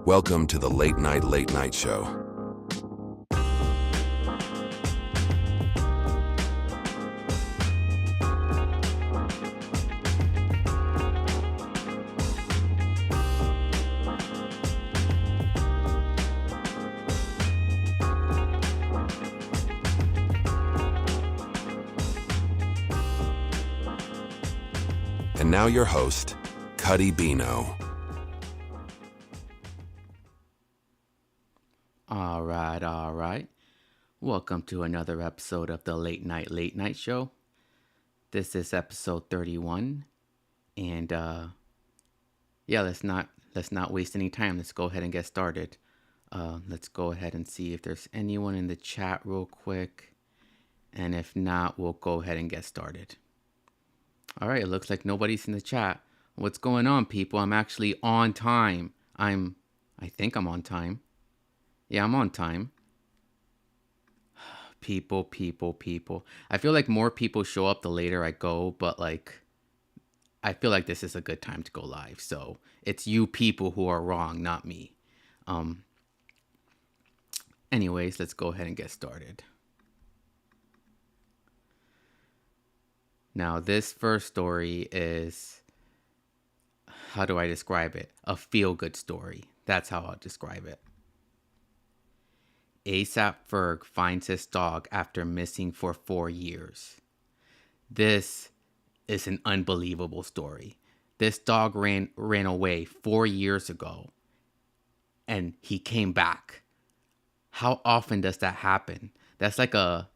Welcome to the Late Night Show. And now your host, Cuddy Bino. All right. Welcome to another episode of the Late Night Show. This is episode 31. And let's not waste any time. Let's go ahead and get started. Let's go ahead and see if there's anyone in the chat real quick. And if not, we'll go ahead and get started. All right, it looks like nobody's in the chat. What's going on, people? I'm actually on time. I think I'm on time. Yeah, I'm on time. People. I feel like more people show up the later I go, but I feel like this is a good time to go live. So it's you people who are wrong, not me. Anyways, let's go ahead and get started. Now, this first story is, how do I describe it? A feel-good story. That's how I'll describe it. ASAP Ferg finds his dog after missing for 4 years. This is an unbelievable story. This dog ran away 4 years ago, and he came back. How often does that happen? That's like I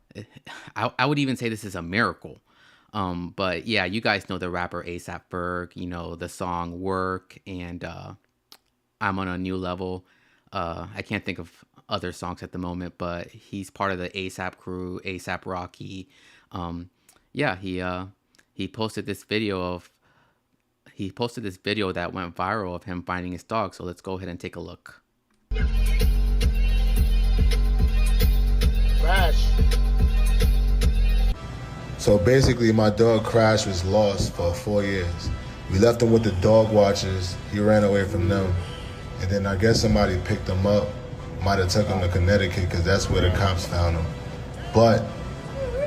would even say this is a miracle. But yeah, you guys know the rapper ASAP Ferg, you know, the song Work and I'm on a New Level. I can't think of other songs at the moment, but he's part of the ASAP crew, ASAP Rocky. He posted this video that went viral of him finding his dog. So let's go ahead and take a look. Crash. So basically, my dog Crash was lost for 4 years. We left him with the dog watchers. He ran away from them. And then I guess somebody picked him up. Might have took him to Connecticut because that's where the cops found him. But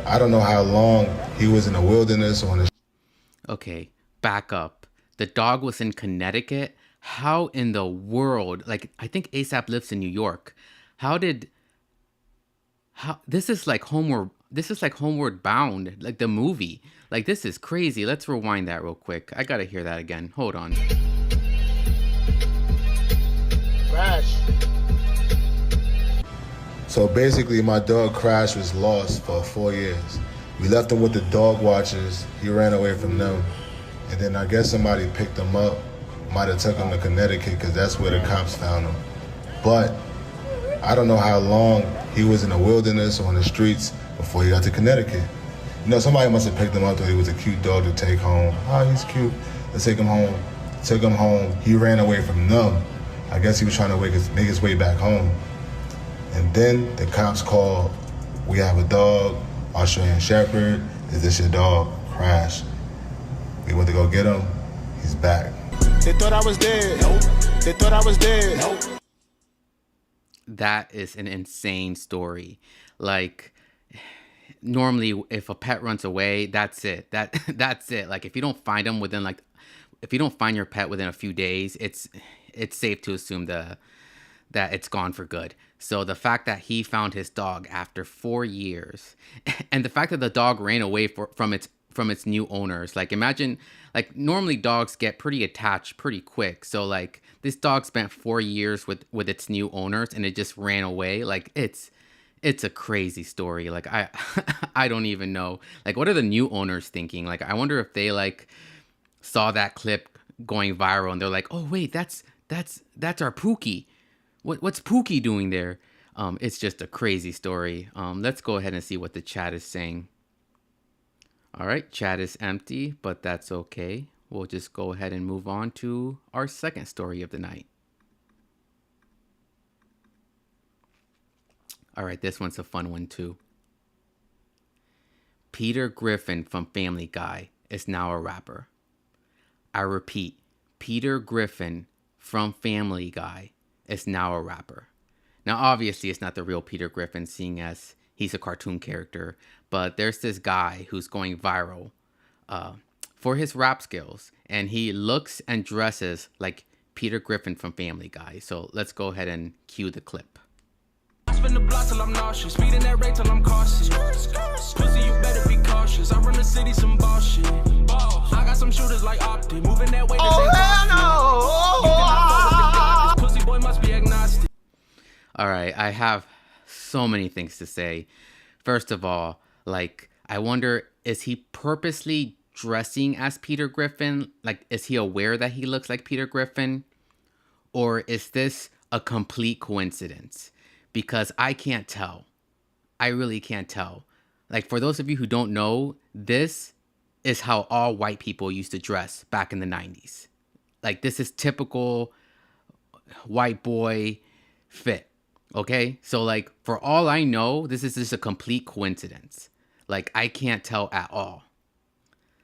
I don't know how long he was in the wilderness on the... Okay, back up. The dog was in Connecticut? How in the world? I think ASAP lives in New York. This is like Homeward Bound, like the movie. This is crazy. Let's rewind that real quick. I gotta hear that again. Hold on. Crash. So basically, my dog Crash was lost for 4 years. We left him with the dog watchers. He ran away from them. And then I guess somebody picked him up. Might have took him to Connecticut because that's where the cops found him. But I don't know how long he was in the wilderness or on the streets before he got to Connecticut. You know, somebody must have picked him up, thought he was a cute dog to take home. Oh, he's cute. Let's take him home. Took him home. He ran away from them. I guess he was trying to make his way back home. And then the cops called. We have a dog, Australian Shepherd. Is this your dog? Crash. We went to go get him. He's back. They thought I was dead. Nope. They thought I was dead. Nope. That is an insane story. Normally, if a pet runs away, that's it. That's it. If you don't find them if you don't find your pet within a few days, it's safe to assume that it's gone for good. So the fact that he found his dog after 4 years, and the fact that the dog ran away from its new owners, imagine, normally dogs get pretty attached pretty quick. So this dog spent 4 years with its new owners and it just ran away. It's a crazy story. I don't even know. What are the new owners thinking? I wonder if they saw that clip going viral and they're like, oh wait, that's our Pookie. What's Pookie doing there? It's just a crazy story. Let's go ahead and see what the chat is saying. All right, chat is empty, but that's okay. We'll just go ahead and move on to our second story of the night. All right, this one's a fun one too. Peter Griffin from Family Guy is now a rapper. I repeat, Peter Griffin from Family Guy is now a rapper. Now, obviously, it's not the real Peter Griffin, seeing as he's a cartoon character, but there's this guy who's going viral for his rap skills, and he looks and dresses like Peter Griffin from Family Guy. So let's go ahead and cue the clip. I spin the block till I'm nauseous, speeding that rate till I'm cautious. Pussy, you better be cautious. I run the city some boss shit. I got some shooters like Optic, moving that way. This pussy boy must be agnostic. All right, I have so many things to say. First of all, like, I wonder, is he purposely dressing as Peter Griffin? Like, is he aware that he looks like Peter Griffin? Or is this a complete coincidence? Because I can't tell. I really can't tell. Like, for those of you who don't know, this is how all white people used to dress back in the 90s. Like, this is typical white boy fit. Okay? So, like, for all I know, this is just a complete coincidence. Like, I can't tell at all.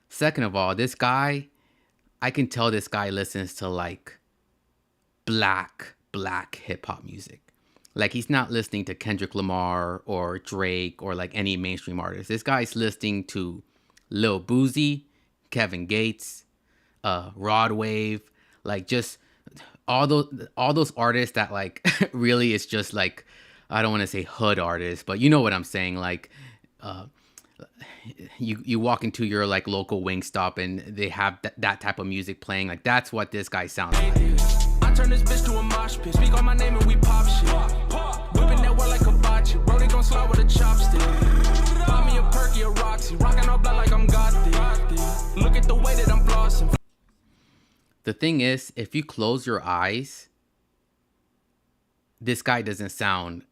Second of all, this guy, I can tell this guy listens to, like, black hip-hop music. Like, he's not listening to Kendrick Lamar or Drake or, like, any mainstream artist. This guy's listening to Lil Boozy, Kevin Gates, Rod Wave, like, just all those artists that, like, really is just, like, I don't want to say hood artists, but you know what I'm saying. Like, you walk into your, like, local Wingstop and they have that type of music playing. Like, that's what this guy sounds like. I turn this bitch to a mosh pit, speak on my name and we pop shit. Whipping that word like a bocce, bro, they gon' slide with a chopstick. Buy me a perky, a Roxy, rockin' all black like I'm gothic. Look at the way that I'm flossing. The thing is, if you close your eyes, this guy doesn't sound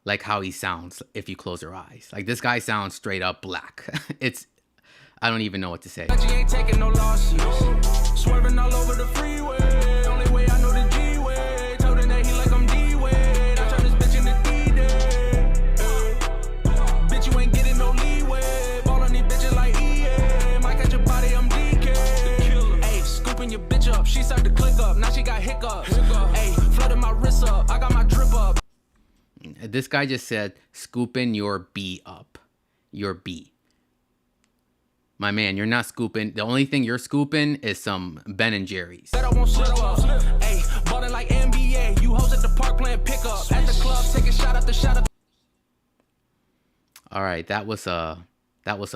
like how he sounds if you close your eyes. Like, this guy sounds straight up black. I don't even know what to say. She ain't taking no losses, swerving all over the freeway. Only way I know the G-way. Told him that he like I'm D-way. I turn this bitch into D-Day. Bitch, you ain't getting no leeway. Ball on these bitches like EA. Might catch your body, I'm DK. Ayy, scooping your bitch up. She started to click up. Now she got hiccups. Ayy, flooding my wrist up. I got my drip up. This guy just said, scooping your B up. Your B. My man, you're not scooping. The only thing you're scooping is some Ben & Jerry's. Said I won't slip up. Ayy, ballin' like NBA. You hoes at the park playing pickup. At the club, taking shot after shot after. All right, that was a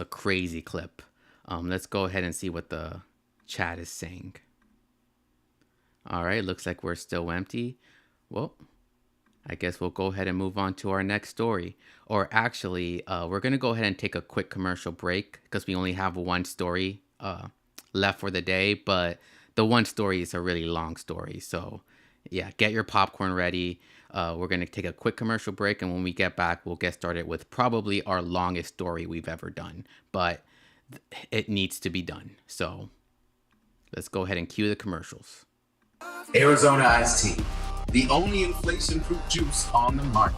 crazy clip. Let's go ahead and see what the chat is saying. All right, looks like we're still empty. Well, I guess we'll go ahead and move on to our next story. Or actually, we're going to go ahead and take a quick commercial break because we only have one story left for the day. But the one story is a really long story. So, yeah, get your popcorn ready. We're going to take a quick commercial break. And when we get back, we'll get started with probably our longest story we've ever done. But it needs to be done. So, let's go ahead and cue the commercials. Arizona iced tea, the only inflation-proof juice on the market.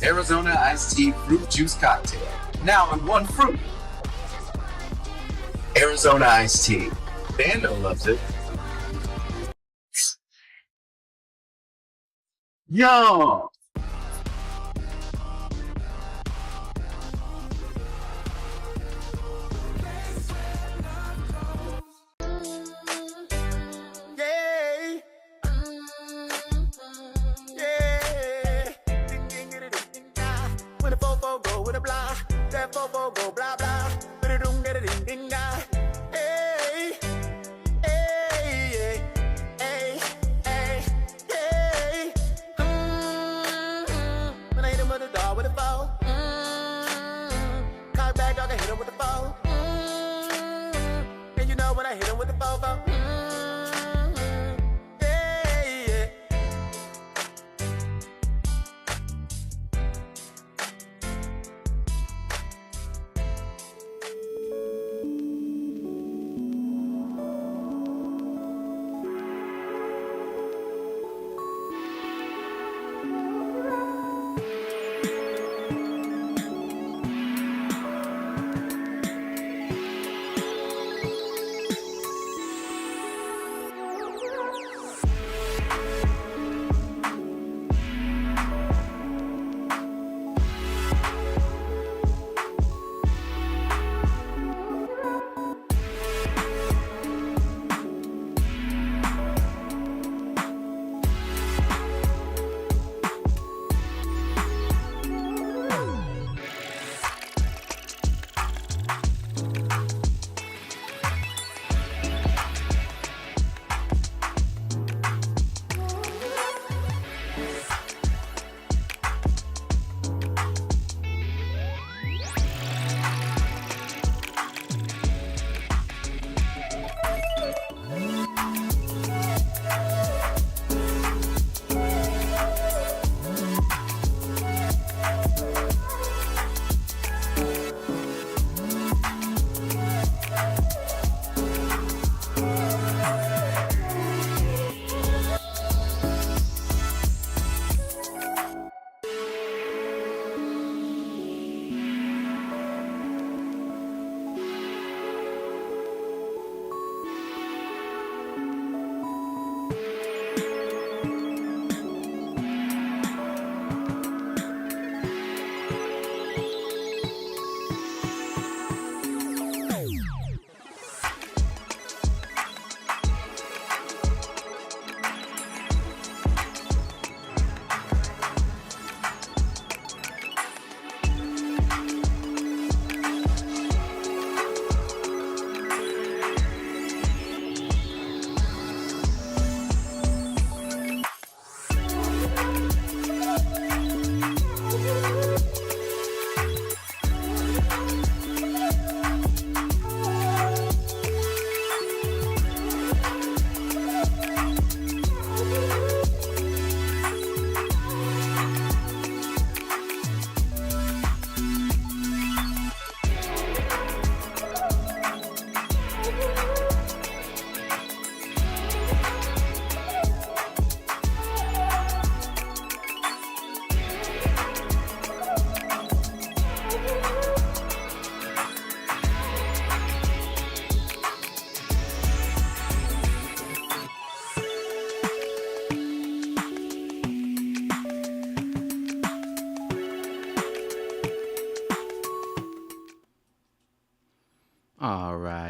Arizona iced tea fruit juice cocktail, now in one fruit. Arizona iced tea, Bando loves it. Yo!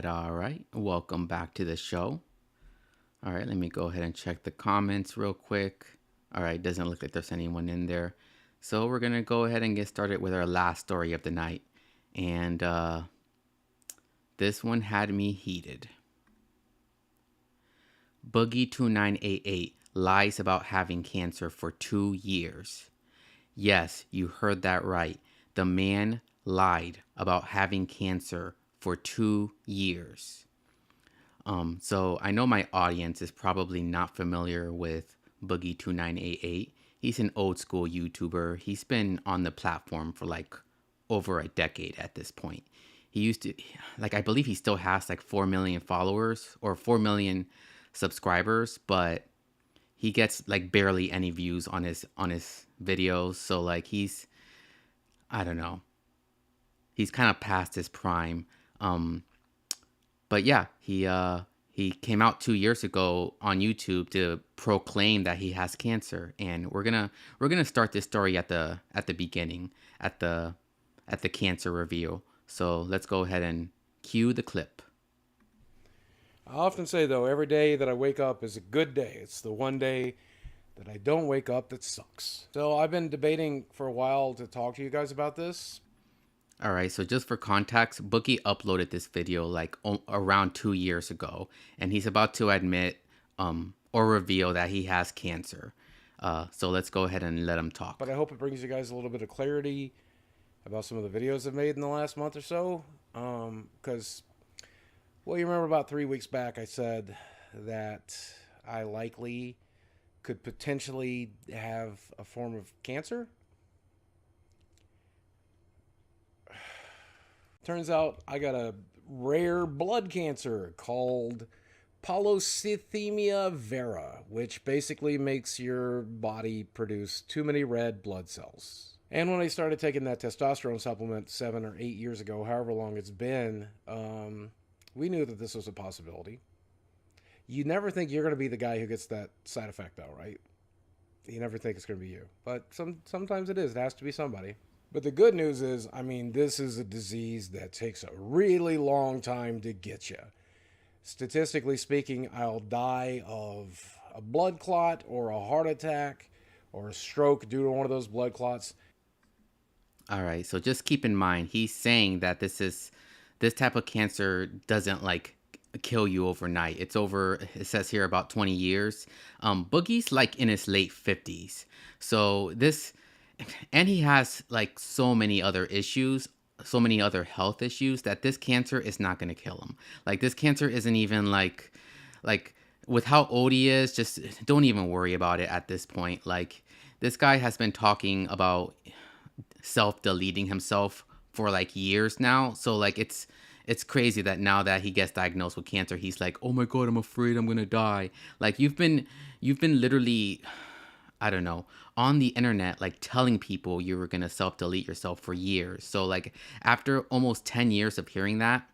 all right. Welcome back to the show. All right, let me go ahead and check the comments real quick. All right, doesn't look like there's anyone in there. So we're going to go ahead and get started with our last story of the night. And this one had me heated. Boogie2988 lies about having cancer for 2 years. Yes, you heard that right. The man lied about having cancer for 2 years. So I know my audience is probably not familiar with Boogie2988. He's an old school YouTuber. He's been on the platform for like over a decade at this point. He used to, like, I believe he still has like 4 million followers or 4 million subscribers, but he gets like barely any views on his videos. So like I don't know. He's kind of past his prime. But yeah, he came out 2 years ago on YouTube to proclaim that he has cancer, and we're gonna start this story at the beginning, at the cancer reveal. So let's go ahead and cue the clip. I often say, though, every day that I wake up is a good day. It's the one day that I don't wake up that sucks. So I've been debating for a while to talk to you guys about this. All right, so just for context, Boogie uploaded this video like around 2 years ago, and he's about to admit or reveal that he has cancer. So let's go ahead and let him talk. But I hope it brings you guys a little bit of clarity about some of the videos I've made in the last month or so. Because, well, you remember about 3 weeks back I said that I likely could potentially have a form of cancer. Turns out I got a rare blood cancer called polycythemia vera, which basically makes your body produce too many red blood cells. And when I started taking that testosterone supplement 7 or 8 years ago, however long it's been, we knew that this was a possibility. You never think you're going to be the guy who gets that side effect, though, right? You never think it's going to be you. But sometimes it is. It has to be somebody. But the good news is, I mean, this is a disease that takes a really long time to get you. Statistically speaking, I'll die of a blood clot or a heart attack or a stroke due to one of those blood clots. All right, so just keep in mind, he's saying that this type of cancer doesn't like kill you overnight. It's over, it says here, about 20 years. Boogie's like in his late 50s. So this, and he has like so many other issues, so many other health issues, that this cancer is not going to kill him. Like, this cancer isn't even like with how old he is, just don't even worry about it at this point. Like, this guy has been talking about self-deleting himself for like years now. So like it's crazy that now that he gets diagnosed with cancer, he's like, oh my God, I'm afraid I'm gonna die. Like, you've been literally, I don't know, on the internet, like telling people you were gonna self-delete yourself for years. So like, after almost 10 years of hearing that,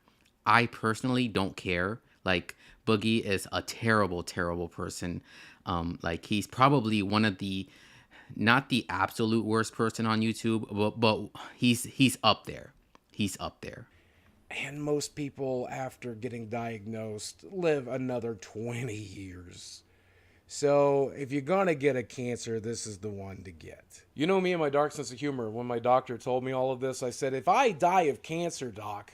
I personally don't care. Like, Boogie is a terrible, terrible person. Like, he's probably one of the, not the absolute worst person on YouTube, but he's up there. He's up there. And most people, after getting diagnosed, live another 20 years. So if you're going to get a cancer, this is the one to get. You know me and my dark sense of humor. When my doctor told me all of this, I said, if I die of cancer, doc,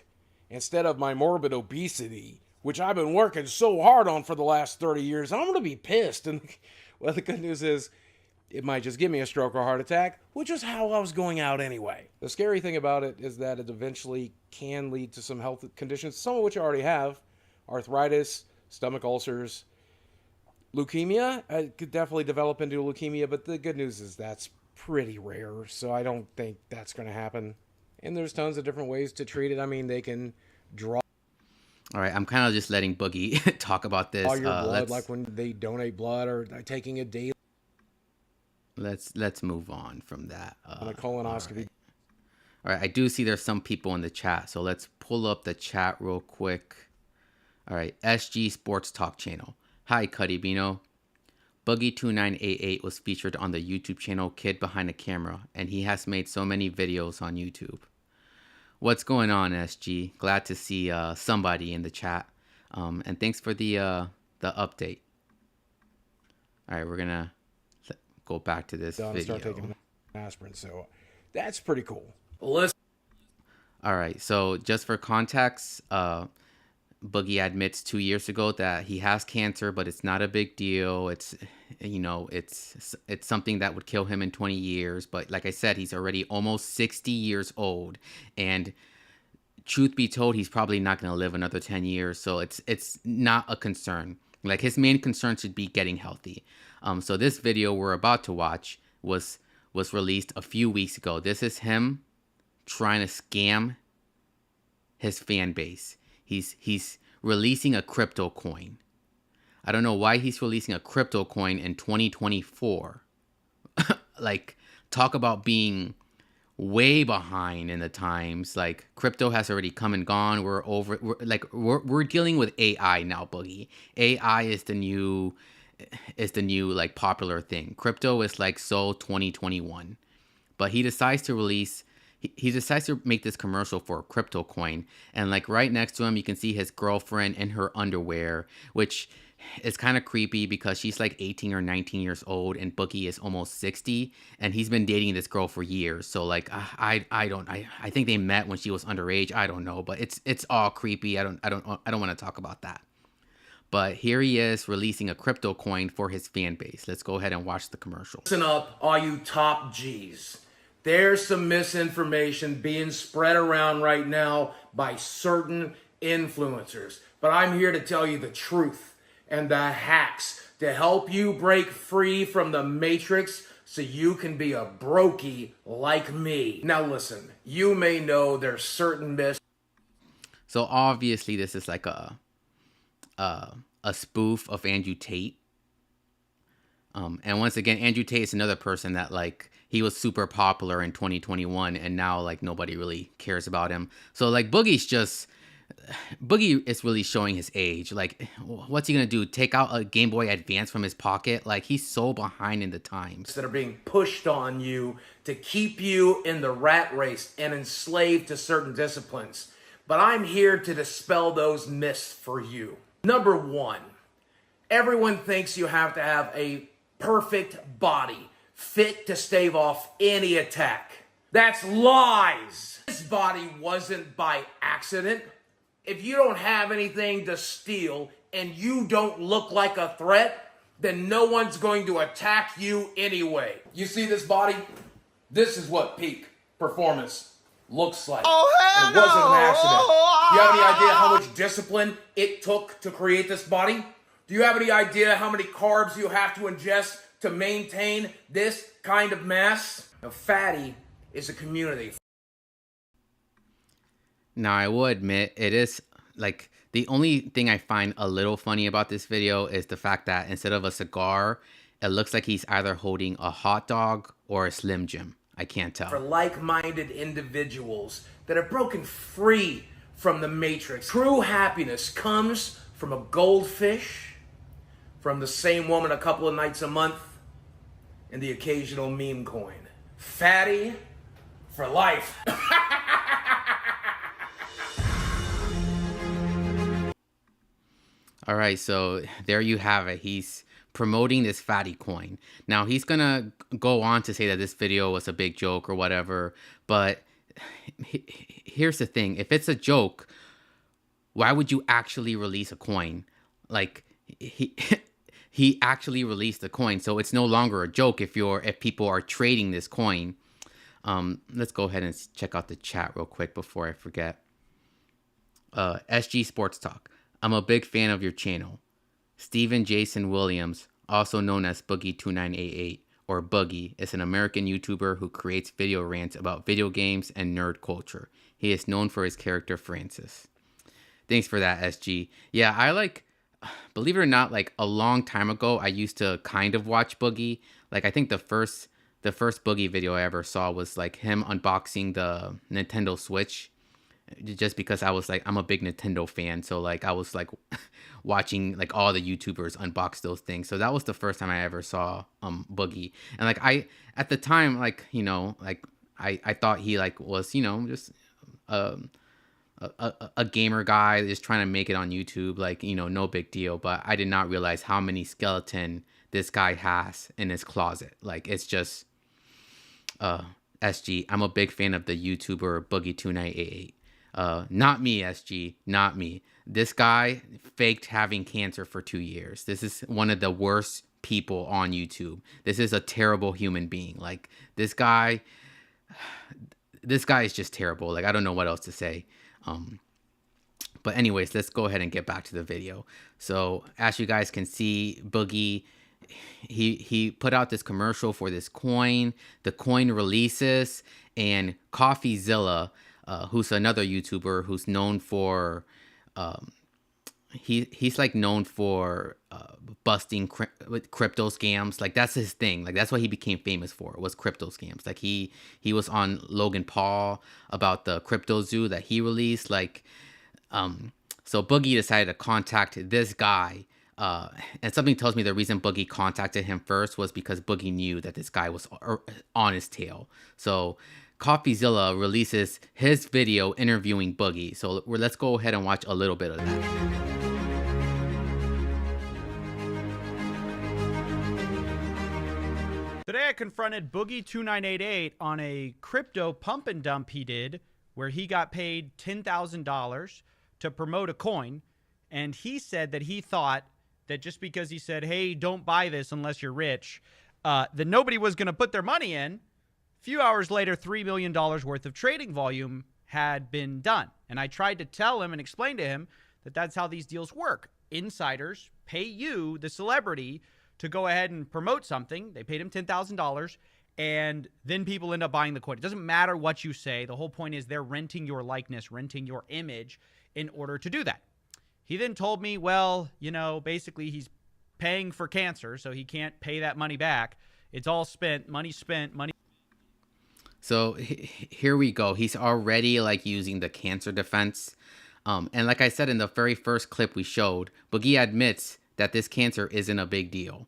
instead of my morbid obesity, which I've been working so hard on for the last 30 years, I'm going to be pissed. And well, the good news is, it might just give me a stroke or heart attack, which is how I was going out anyway. The scary thing about it is that it eventually can lead to some health conditions, some of which I already have. Arthritis, stomach ulcers, leukemia. I could definitely develop into leukemia, but the good news is that's pretty rare, so I don't think that's going to happen. And there's tons of different ways to treat it. I mean, they can draw. All right, I'm kind of just letting Boogie talk about this. All your blood, like when they donate blood or taking a daily. Let's move on from that. On a colonoscopy. All right, I do see there's some people in the chat, so let's pull up the chat real quick. All right, SG Sports Talk channel. Hi, Cuddy Bino. Boogie2988 was featured on the YouTube channel Kid Behind the Camera, and he has made so many videos on YouTube. What's going on, SG? Glad to see somebody in the chat. And thanks for the update. All right, we're gonna go back to this video. Start taking aspirin, so that's pretty cool. Listen. All right, so just for context, Boogie admits 2 years ago that he has cancer, but it's not a big deal. It's, you know, it's something that would kill him in 20 years. But like I said, he's already almost 60 years old, and truth be told, he's probably not going to live another 10 years. So it's not a concern. Like, his main concern should be getting healthy. So this video we're about to watch was released a few weeks ago. This is him trying to scam his fan base. He's releasing a crypto coin. I don't know why he's releasing a crypto coin in 2024. Like, talk about being way behind in the times. Like, crypto has already come and gone. We're dealing with AI now, Boogie. AI is the new like popular thing. Crypto is like so 2021. But he decides to release. He decides to make this commercial for a crypto coin, and like right next to him, you can see his girlfriend in her underwear, which is kind of creepy because she's like 18 or 19 years old, and Boogie is almost 60, and he's been dating this girl for years. So like, I think they met when she was underage. I don't know, but it's all creepy. I don't want to talk about that. But here he is releasing a crypto coin for his fan base. Let's go ahead and watch the commercial. Listen up, all you top G's. There's some misinformation being spread around right now by certain influencers. But I'm here to tell you the truth and the hacks to help you break free from the matrix so you can be a brokey like me. Now listen, you may know there's certain So obviously this is like a spoof of Andrew Tate. And once again, Andrew Tate is another person that like, he was super popular in 2021 and now like nobody really cares about him. So like Boogie is really showing his age. Like, what's he gonna do? Take out a Game Boy Advance from his pocket? Like, he's so behind in the times. that are being pushed on you to keep you in the rat race and enslaved to certain disciplines. But I'm here to dispel those myths for you. Number one, everyone thinks you have to have a perfect body, fit to stave off any attack. That's lies. This body wasn't by accident. If you don't have anything to steal and you don't look like a threat, then no one's going to attack you anyway. You see this body? This is what peak performance looks like. Oh, it wasn't an accident. Do you have any idea how much discipline it took to create this body? Do you have any idea how many carbs you have to ingest to maintain this kind of mass? Now, fatty is a community. Now, I will admit, it is like the only thing I find a little funny about this video is the fact that instead of a cigar, it looks like he's either holding a hot dog or a Slim Jim. I can't tell. For like-minded individuals that are broken free from the matrix. True happiness comes from a goldfish, from the same woman a couple of nights a month, and the occasional meme coin. Fatty for life. All right, so there you have it. He's promoting this fatty coin. Now, he's going to go on to say that this video was a big joke or whatever, but here's the thing. If it's a joke, why would you actually release a coin? Like, he actually released the coin, so it's no longer a joke if people are trading this coin. Let's go ahead and check out the chat real quick before I forget. SG Sports Talk. I'm a big fan of your channel. Stephen Jason Williams, also known as Boogie2988 or Boogie, is an American YouTuber who creates video rants about video games and nerd culture. He is known for his character Francis. Thanks for that, SG. Yeah, I like, believe it or not, like a long time ago, I used to kind of watch Boogie. Like, I think the first Boogie video I ever saw was like him unboxing the Nintendo Switch. Just because I was like, I'm a big Nintendo fan. So like, I was like watching like all the YouTubers unbox those things. So that was the first time I ever saw Boogie. And like, at the time, like, you know, like I thought he like was, you know, just a gamer guy just trying to make it on YouTube, like, you know, no big deal. But I did not realize how many skeleton this guy has in his closet. Like, it's just SG. I'm a big fan of the YouTuber Boogie2988. Not me, SG, not me. This guy faked having cancer for 2 years. This is one of the worst people on YouTube. This is a terrible human being. Like, this guy is just terrible. Like, I don't know what else to say. But anyways, let's go ahead and get back to the video. So as you guys can see, Boogie, he put out this commercial for this coin. The coin releases, and CoffeeZilla, who's another YouTuber who's known for he's like known for busting crypto scams. Like, that's his thing. Like, that's what he became famous for, was crypto scams. Like, he was on Logan Paul about the crypto zoo that he released. Like, so Boogie decided to contact this guy. And something tells me the reason Boogie contacted him first was because Boogie knew that this guy was on his tail. So CoffeeZilla releases his video interviewing Boogie. So let's go ahead and watch a little bit of that. Today I confronted Boogie2988 on a crypto pump and dump he did, where he got paid $10,000 to promote a coin, and he said that he thought that just because he said, hey, don't buy this unless you're rich, that nobody was going to put their money in. A few hours later, $3 million worth of trading volume had been done. And I tried to tell him and explain to him that that's how these deals work. Insiders pay you, the celebrity, to go ahead and promote something. They paid him $10,000, and then people end up buying the coin. It doesn't matter what you say. The whole point is they're renting your likeness, renting your image in order to do that. He then told me, well, you know, basically he's paying for cancer, so he can't pay that money back. It's all spent, money spent, money. So here we go. He's already like using the cancer defense. And like I said in the very first clip we showed, Boogie admits that this cancer isn't a big deal.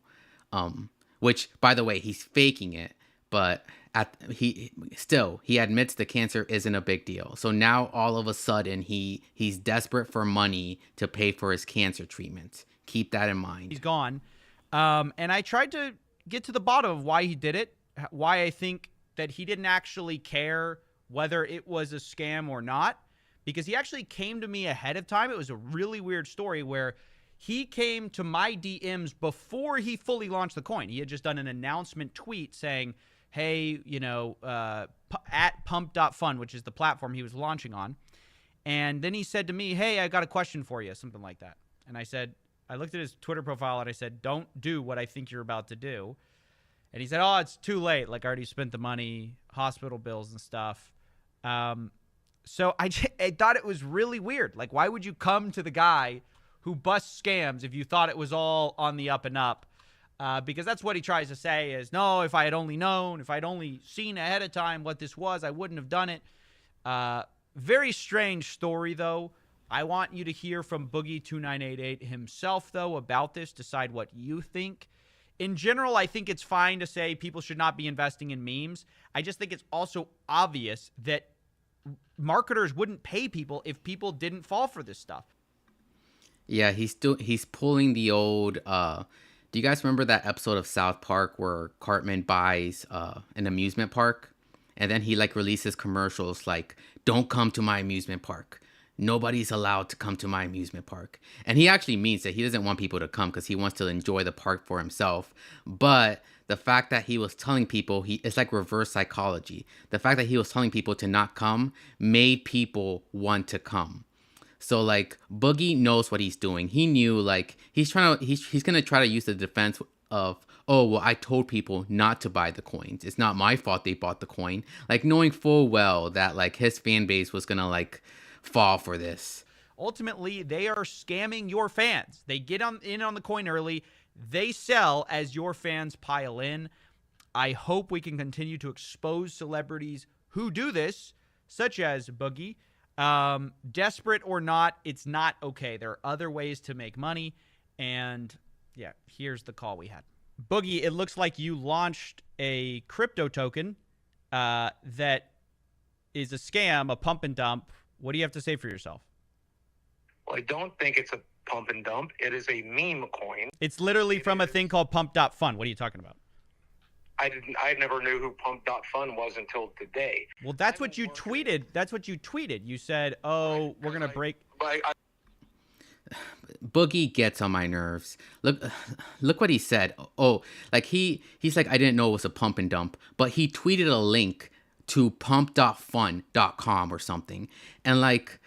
Which, by the way, he's faking it, but he admits the cancer isn't a big deal. So now all of a sudden he's desperate for money to pay for his cancer treatment. Keep that in mind. He's gone. And I tried to get to the bottom of why he did it, why I think that he didn't actually care whether it was a scam or not, because he actually came to me ahead of time. It was a really weird story where he came to my DMs before he fully launched the coin. He had just done an announcement tweet saying, hey, you know, at pump.fun, which is the platform he was launching on. And then he said to me, hey, I got a question for you, something like that. And I said, I looked at his Twitter profile and I said, don't do what I think you're about to do. And he said, oh, it's too late. Like, I already spent the money, hospital bills and stuff. So I thought it was really weird. Like, why would you come to the guy who busts scams if you thought it was all on the up and up? Because that's what he tries to say is, no, if I had only known, if I'd only seen ahead of time what this was, I wouldn't have done it. Very strange story, though. I want you to hear from Boogie2988 himself, though, about this. Decide what you think. In general, I think it's fine to say people should not be investing in memes. I just think it's also obvious that marketers wouldn't pay people if people didn't fall for this stuff. Yeah, he's pulling the old. Do you guys remember that episode of South Park where Cartman buys an amusement park, and then he like releases commercials like, "Don't come to my amusement park. Nobody's allowed to come to my amusement park." And he actually means that he doesn't want people to come because he wants to enjoy the park for himself. But the fact that he was telling people, it's like reverse psychology. The fact that he was telling people to not come made people want to come. So like Boogie knows what he's doing. He knew like he's gonna try to use the defense of, oh, well, I told people not to buy the coins. It's not my fault they bought the coin. Like knowing full well that like his fan base was gonna like fall for this. Ultimately, they are scamming your fans. They get in on the coin early. They sell as your fans pile in. I hope we can continue to expose celebrities who do this, such as Boogie. Desperate or not, it's not okay. There are other ways to make money. And yeah, here's the call we had. Boogie, it looks like you launched a crypto token that is a scam, a pump and dump. What do you have to say for yourself? Well, I don't think it's a pump and dump. It is a meme coin. It's literally from a thing called Pump.Fun. What are you talking about? I never knew who Pump.Fun was until today. Well, that's what you tweeted. That's what you tweeted. You said, "Oh, we're gonna break." Boogie gets on my nerves. Look what he said. Oh, like he's like, I didn't know it was a pump and dump, but he tweeted a link to pump.fun.com or something, and like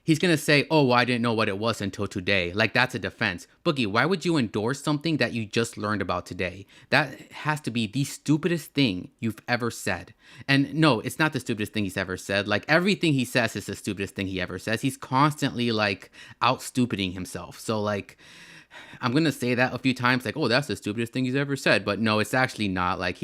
he's gonna say, oh, well, I didn't know what it was until today. Like, that's a defense. Boogie, why would you endorse something that you just learned about today? That has to be the stupidest thing you've ever said. And no, it's not the stupidest thing he's ever said. Like, everything he says is the stupidest thing he ever says. He's constantly like out stupiding himself. So like, I'm gonna say that a few times, like, oh, that's the stupidest thing he's ever said. But no, it's actually not. Like,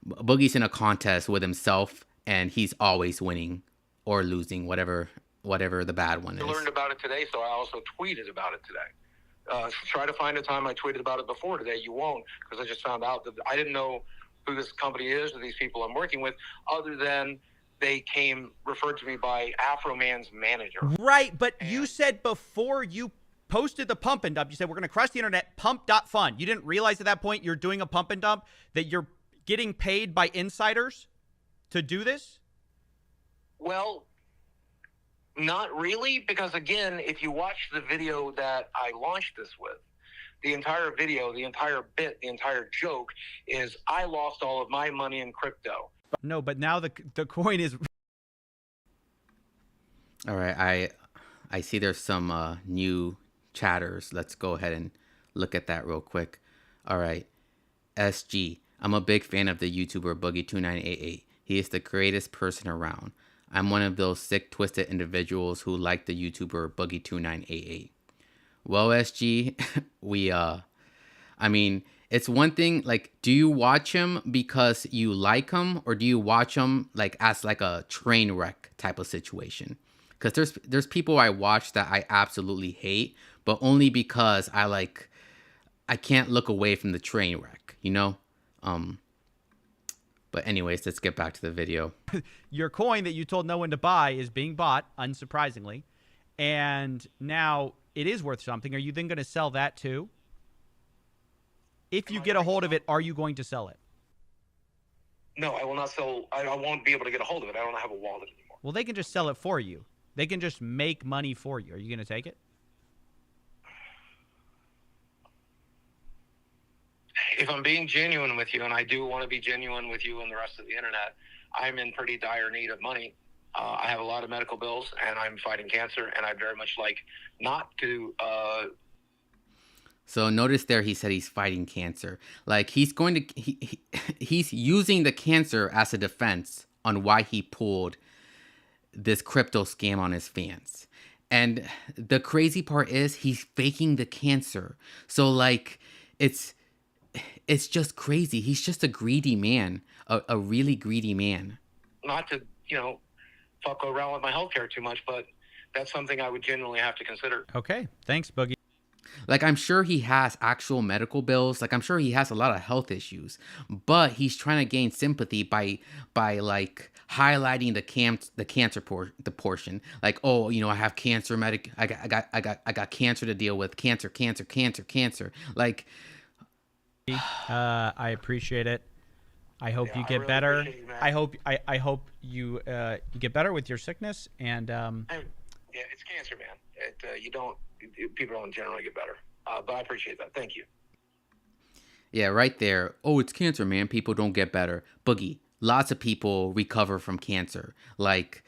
Boogie's in a contest with himself, and he's always winning or losing, whatever the bad one is. I learned about it today, so I also tweeted about it today. Try to find a time I tweeted about it before today. You won't, because I just found out that I didn't know who this company is or these people I'm working with, other than they referred to me by Afro Man's manager. Right, but you said before you posted the pump and dump, you said, we're going to crush the internet, pump.fun. You didn't realize at that point you're doing a pump and dump, that you're getting paid by insiders to do this? Well, not really, because again, if you watch the video that I launched this with, the entire video, the entire bit, the entire joke is I lost all of my money in crypto. No, but now the coin is... All right, I see there's some new chatters. Let's go ahead and look at that real quick. All right, SG. I'm a big fan of the YouTuber Boogie2988. He is the greatest person around. I'm one of those sick, twisted individuals who like the YouTuber Boogie2988. Well, SG, I mean, it's one thing, like, do you watch him because you like him, or do you watch him, like, as, like, a train wreck type of situation? Because there's people I watch that I absolutely hate, but only because I can't look away from the train wreck, you know? But anyways, let's get back to the video. Your coin that you told no one to buy is being bought, unsurprisingly. And now it is worth something. Are you then going to sell that too? If you get a hold of it, are you going to sell it? No, I will not sell. I won't be able to get a hold of it. I don't have a wallet anymore. Well, they can just sell it for you. They can just make money for you. Are you going to take it? If I'm being genuine with you, and I do want to be genuine with you and the rest of the internet, I'm in pretty dire need of money. I have a lot of medical bills, and I'm fighting cancer, and I'd very much like not to... So notice there he said he's fighting cancer. Like, he's going to... He's using the cancer as a defense on why he pulled this crypto scam on his fans. And the crazy part is he's faking the cancer. So, like, it's just crazy. He's just a greedy man, a really greedy man. Not to, fuck around with my healthcare too much, but that's something I would genuinely have to consider. Okay. Thanks, Boogie. Like, I'm sure he has actual medical bills. Like, I'm sure he has a lot of health issues, but he's trying to gain sympathy by like highlighting the cancer portion. Like, oh, I have cancer, I got cancer to deal with. Cancer. Like, I appreciate it. I hope you get really better. You, I hope you get better with your sickness. And it's cancer, man. People don't generally get better. But I appreciate that. Thank you. Yeah, right there. Oh, it's cancer, man. People don't get better. Boogie, lots of people recover from cancer. Like,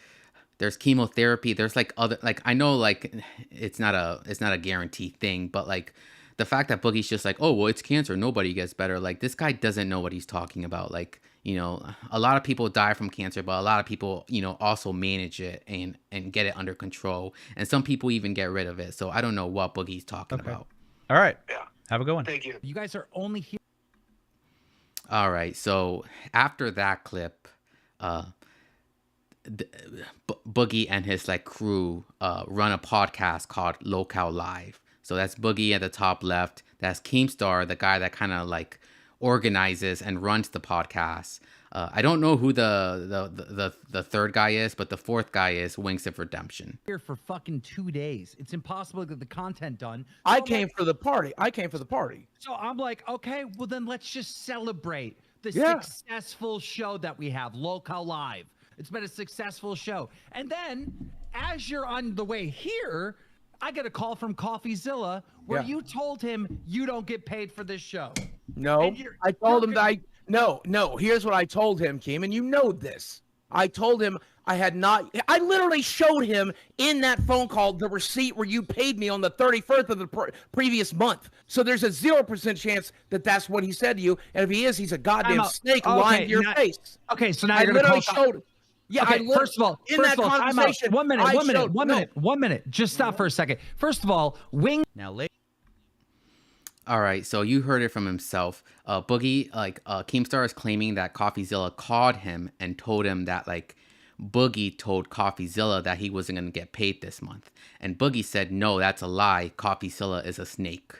there's chemotherapy. There's like other, like, I know, like, it's not a guaranteed thing, but like, the fact that Boogie's just like, oh, well, it's cancer, nobody gets better. Like, this guy doesn't know what he's talking about. Like, a lot of people die from cancer, but a lot of people, also manage it and get it under control. And some people even get rid of it. So I don't know what Boogie's talking about. All right. Yeah. Have a good one. Thank you. You guys are only here. All right. So after that clip, Boogie and his crew run a podcast called Locale Live. So that's Boogie at the top left. That's Keemstar, the guy that kind of organizes and runs the podcast. I don't know who the third guy is, but the fourth guy is Wings of Redemption. Here for fucking 2 days. It's impossible to get the content done. So I came for the party. So I'm like, okay, well then let's just celebrate the Yeah. successful show that we have, Local Live. It's been a successful show. And then as you're on the way here, I get a call from CoffeeZilla where Yeah. you told him you don't get paid for this show. No, And I told him that no, here's what I told him, Keem, and you know this. I told him I literally showed him in that phone call the receipt where you paid me on the 31st of the previous month. So there's a 0% chance that that's what he said to you. And if he is, he's a goddamn snake lying to your face. Okay, so now I you're going to literally call... showed. Yeah, Okay, first of all, conversation, One minute. Just stop for a second. First of all, Now, late. All right, so you heard it from himself. Boogie, Keemstar is claiming that CoffeeZilla called him and told him that, Boogie told CoffeeZilla that he wasn't going to get paid this month. And Boogie said, no, that's a lie. CoffeeZilla is a snake.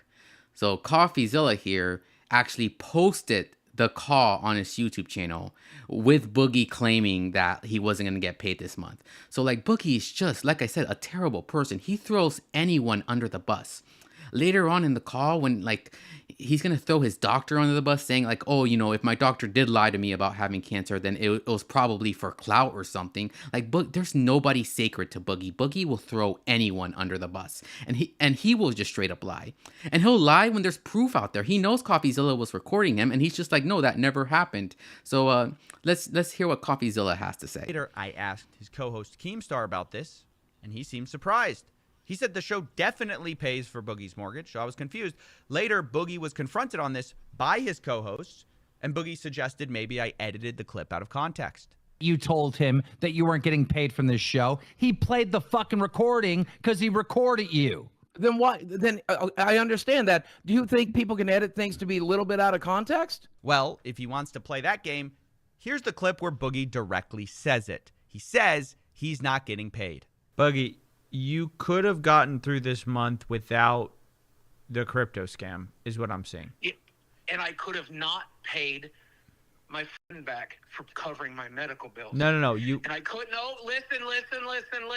So CoffeeZilla here actually posted the call on his YouTube channel with Boogie claiming that he wasn't going to get paid this month. So, Boogie is just, like I said, a terrible person. He throws anyone under the bus. Later on in the call, when he's gonna throw his doctor under the bus, saying if my doctor did lie to me about having cancer, then it was probably for clout or something. There's nobody sacred to Boogie. Boogie will throw anyone under the bus, and he will just straight up lie, and he'll lie when there's proof out there. He knows CoffeeZilla was recording him, and he's just like, no, that never happened. So let's hear what CoffeeZilla has to say. Later, I asked his co-host Keemstar about this, and he seemed surprised. He said the show definitely pays for Boogie's mortgage, so I was confused. Later, Boogie was confronted on this by his co-host, and Boogie suggested maybe I edited the clip out of context. you told him that you weren't getting paid from this show. He played the fucking recording because he recorded you. Then why? Then I understand that. Do you think people can edit things to be a little bit out of context? Well, if he wants to play that game, here's the clip where Boogie directly says it. He says he's not getting paid. Boogie, you could have gotten through this month without the crypto scam, is what I'm saying. And I could have not paid my friend back for covering my medical bills. No. And I couldn't. No, listen.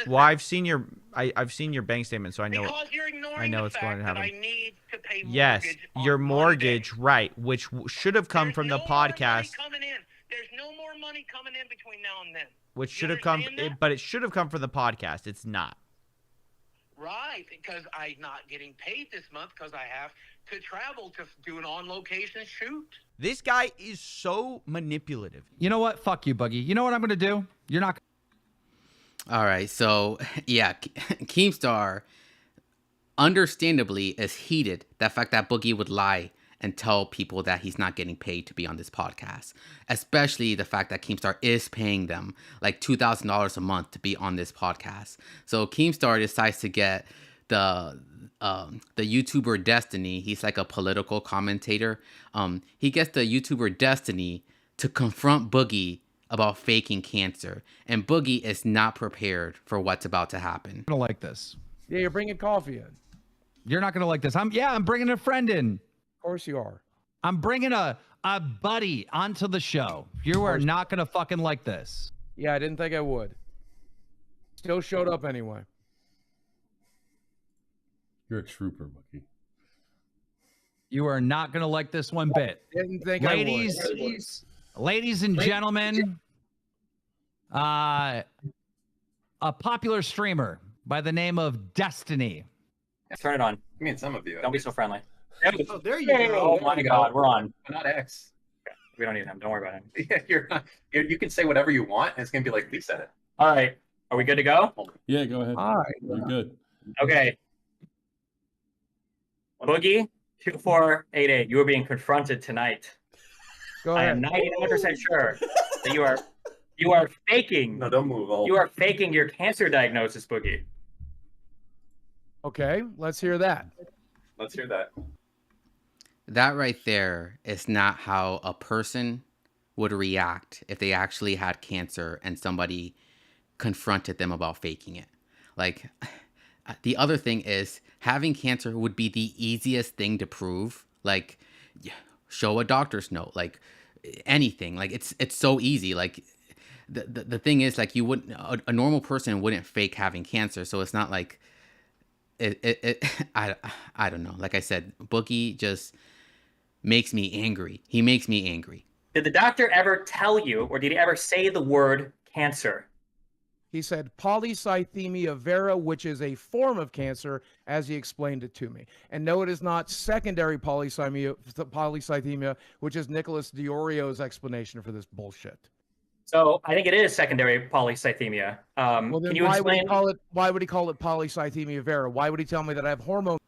Well, I've seen your bank statement, so I know. Because you're ignoring I know the what's fact going to happen. that I need to pay Yes, mortgage your on mortgage, Monday. right? Which should have come from the podcast. There's no more money coming in between now and then. Which You should have come, understand that? but it should have come from the podcast. It's not. Right, because I'm not getting paid this month because I have to travel to do an on-location shoot. This guy is so manipulative. You know what? Fuck you, Buggy. You know what I'm going to do? You're not. All right. So, yeah, Keemstar understandably is heated. The fact that Boogie would lie and tell people that he's not getting paid to be on this podcast. Especially the fact that Keemstar is paying them like $2,000 a month to be on this podcast. So Keemstar decides to get the YouTuber Destiny. He's like a political commentator. He gets the YouTuber Destiny to confront Boogie about faking cancer. And Boogie is not prepared for what's about to happen. I'm going to like this. Yeah, you're bringing coffee in. You're not going to like this. I'm bringing a friend in. Of course you are. I'm bringing a buddy onto the show. You are not going to fucking like this. Yeah, I didn't think I would. Still showed up anyway. You're a trooper, Bucky. You are not going to like this one bit. Didn't think Ladies and gentlemen, a popular streamer by the name of Destiny. Turn it on. I mean, some of you. Don't be so friendly. Oh, there you go. Oh my God, we're on. Not X. We don't need him. Don't worry about him. Yeah, you can say whatever you want, and it's gonna be like we said it. All right, are we good to go? Yeah, go ahead. All right, you're good. Okay. Boogie 2488, you are being confronted tonight. Go I ahead. am 99% sure that you are faking. No, don't move. You are faking your cancer diagnosis, Boogie. Okay, let's hear that. Let's hear that. That right there is not how a person would react if they actually had cancer and somebody confronted them about faking it. Like, the other thing is having cancer would be the easiest thing to prove. Like, show a doctor's note, like anything. Like it's so easy. Like the thing is, like, you wouldn't, a normal person wouldn't fake having cancer, so it's not like I don't know. Like I said, Boogie just makes me angry. He makes me angry. Did the doctor ever tell you, or did he ever say the word cancer? He said polycythemia vera, which is a form of cancer, as he explained it to me. And no, it is not secondary polycythemia, which is Nicholas Diorio's explanation for this bullshit. So I think it is secondary polycythemia. Well, then can you why explain? Why would he call it polycythemia vera? Why would he tell me that I have hormone?